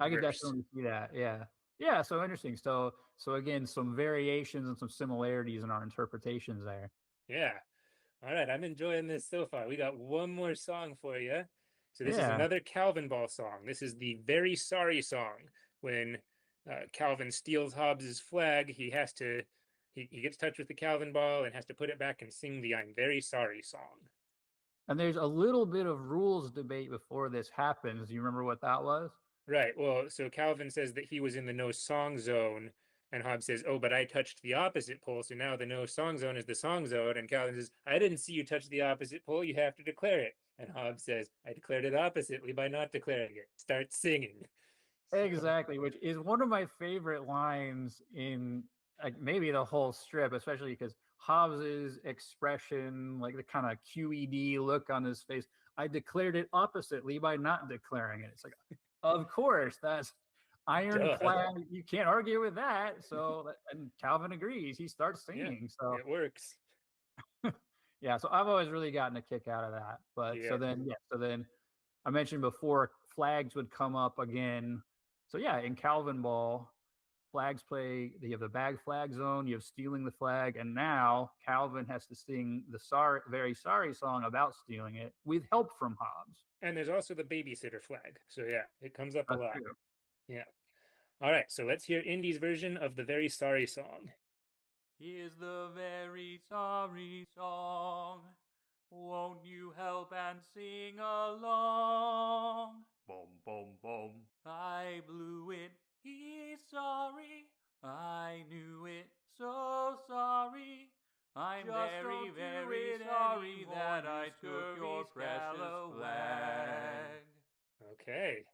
I could verse. definitely see that, yeah. Yeah, so interesting. So again, some variations and some similarities in our interpretations there. Yeah. All right, I'm enjoying this so far. We got one more song for you. So this is another Calvin Ball song. This is the Very Sorry song. When Calvin steals Hobbes's flag, he has to, he gets touch with the Calvin Ball and has to put it back and sing the I'm Very Sorry song. And there's a little bit of rules debate before this happens. Do you remember what that was? Right. Well, so Calvin says that he was in the no song zone, and Hobbes says, "Oh, but I touched the opposite pole, so now the no song zone is the song zone." And Calvin says, "I didn't see you touch the opposite pole. You have to declare it." And Hobbes says, "I declared it oppositely by not declaring it. Start singing." Exactly, which is one of my favorite lines in like maybe the whole strip, especially because Hobbes's expression, like the kind of QED look on his face. I declared it oppositely by not declaring it. It's like, of course, that's ironclad. You can't argue with that. So, and Calvin agrees. He starts singing. Yeah, so it works. Yeah, so I've always really gotten a kick out of that. But so then I mentioned before flags would come up again. So yeah, in Calvin Ball, flags play. You have the bag flag zone. You have stealing the flag, and now Calvin has to sing the very sorry song about stealing it with help from Hobbes. And there's also the babysitter flag. So yeah, it comes up a That's lot. true. Yeah. All right, so let's hear Indy's version of the very sorry song. Here's the very sorry song. Won't you help and sing along? Boom, boom, boom. I blew it. He's sorry. I knew it. So sorry. I'm Just very, don't do very it sorry anymore, that you I took your scurvy precious scallywag. flag. Okay.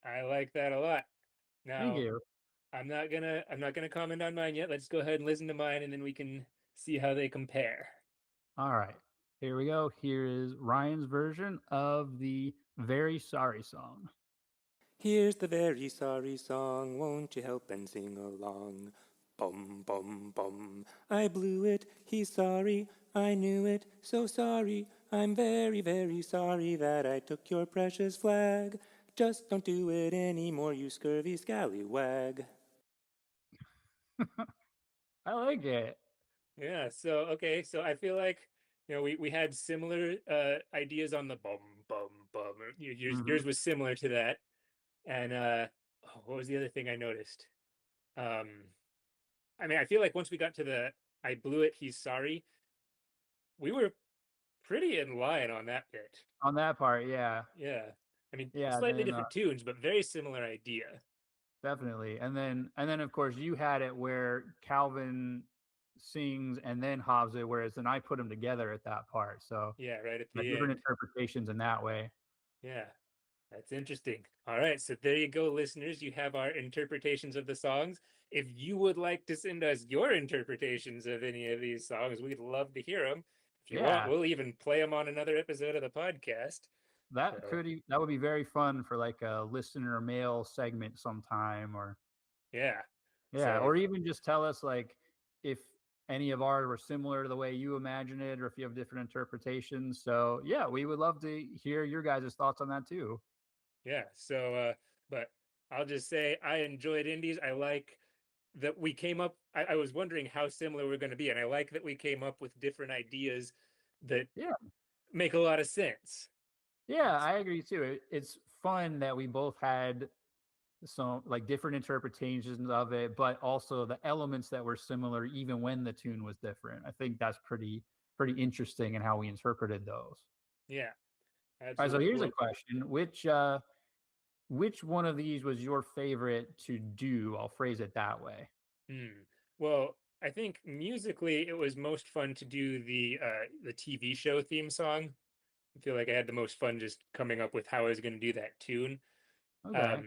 I like that a lot. Thank Now, you. I'm not gonna comment on mine yet. Let's go ahead and listen to mine, and then we can see how they compare. All right, here we go. Here is Ryan's version of the very sorry song. Here's the very sorry song, won't you help and sing along? Bum, bum, bum. I blew it, he's sorry, I knew it, so sorry. I'm very, very sorry that I took your precious flag. Just don't do it anymore, you scurvy scallywag. I like it. Yeah, so okay, so I feel like we had similar ideas on the bum bum bum. Yours was similar to that. And what was the other thing I noticed? I mean, I feel like once we got to the I blew it, he's sorry, we were pretty in line on that bit. On that part, yeah. Yeah. I mean, Yeah, slightly then different tunes, but very similar idea. definitely. And then of course you had it where Calvin sings and then Hobbs it, whereas then I put them together at that part. So Yeah, right at yeah, the different end. interpretations in that way. Yeah. That's interesting. All right, so there you go, listeners. You have our interpretations of the songs. If you would like to send us your interpretations of any of these songs, we'd love to hear them. If you want, Yeah. we'll even play them on another episode of the podcast. That So, that would be very fun for like a listener mail segment sometime, or yeah. yeah, So, or even just tell us like if any of ours were similar to the way you imagine it, or if you have different interpretations. So yeah, we would love to hear your guys' thoughts on that too. yeah. So, but I'll just say I enjoyed Indies. I like that we came up. I was wondering how similar we're going to be, and I like that we came up with different ideas that Yeah. make a lot of sense. Yeah, I agree too. It's fun that we both had some like different interpretations of it, but also the elements that were similar even when the tune was different. I think that's pretty interesting in how we interpreted those. Yeah, All right, so absolutely. here's a Well, question. Which one of these was your favorite to do? I'll phrase it that way. Well, I think musically it was most fun to do the TV show theme song. I feel like I had the most fun just coming up with how I was going to do that tune. Okay.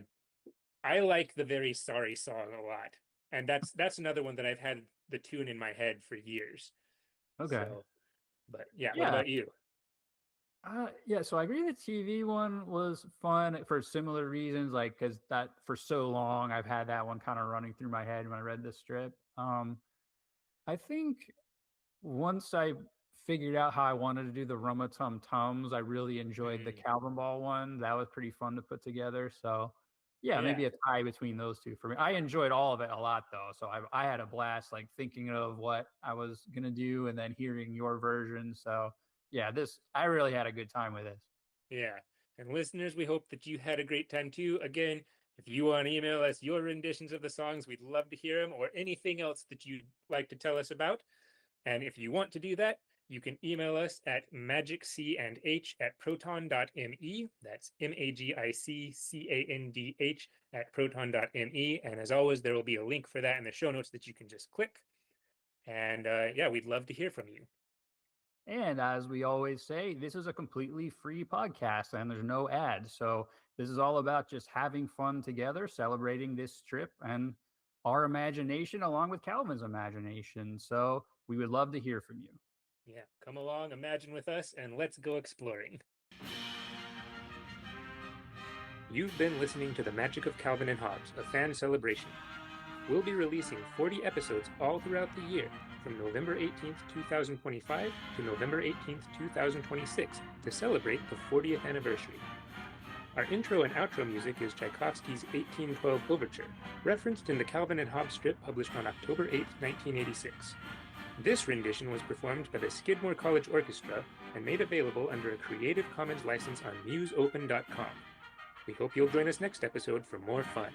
I like the very sorry song a lot, and that's another one that I've had the tune in my head for years. Okay. So, but yeah, what Yeah. about you? Yeah, so I agree the TV one was fun for similar reasons, like because that for so long I've had that one kind of running through my head when I read this strip. I think once I figured out how I wanted to do the Rumma Tum Tums, I really enjoyed the Calvin Ball one. That was pretty fun to put together. So yeah, maybe a tie between those two for me. I enjoyed all of it a lot though. So I had a blast like thinking of what I was gonna do and then hearing your version. So yeah, I really had a good time with this. Yeah. And listeners, we hope that you had a great time too. Again, if you want to email us your renditions of the songs, we'd love to hear them, or anything else that you'd like to tell us about. And if you want to do that, you can email us at magicandh@proton.me. That's MAGICCANDH@proton.me. And as always, there will be a link for that in the show notes that you can just click. And yeah, we'd love to hear from you. And as we always say, this is a completely free podcast and there's no ads. So this is all about just having fun together, celebrating this trip and our imagination along with Calvin's imagination. So we would love to hear from you. Yeah, come along, imagine with us, and let's go exploring. You've been listening to The Magic of Calvin and Hobbes, a fan celebration. We'll be releasing 40 episodes all throughout the year, from November 18th, 2025 to November 18th, 2026, to celebrate the 40th anniversary. Our intro and outro music is Tchaikovsky's 1812 Overture, referenced in the Calvin and Hobbes strip published on October 8, 1986. This rendition was performed by the Skidmore College Orchestra and made available under a Creative Commons license on museopen.com. We hope you'll join us next episode for more fun.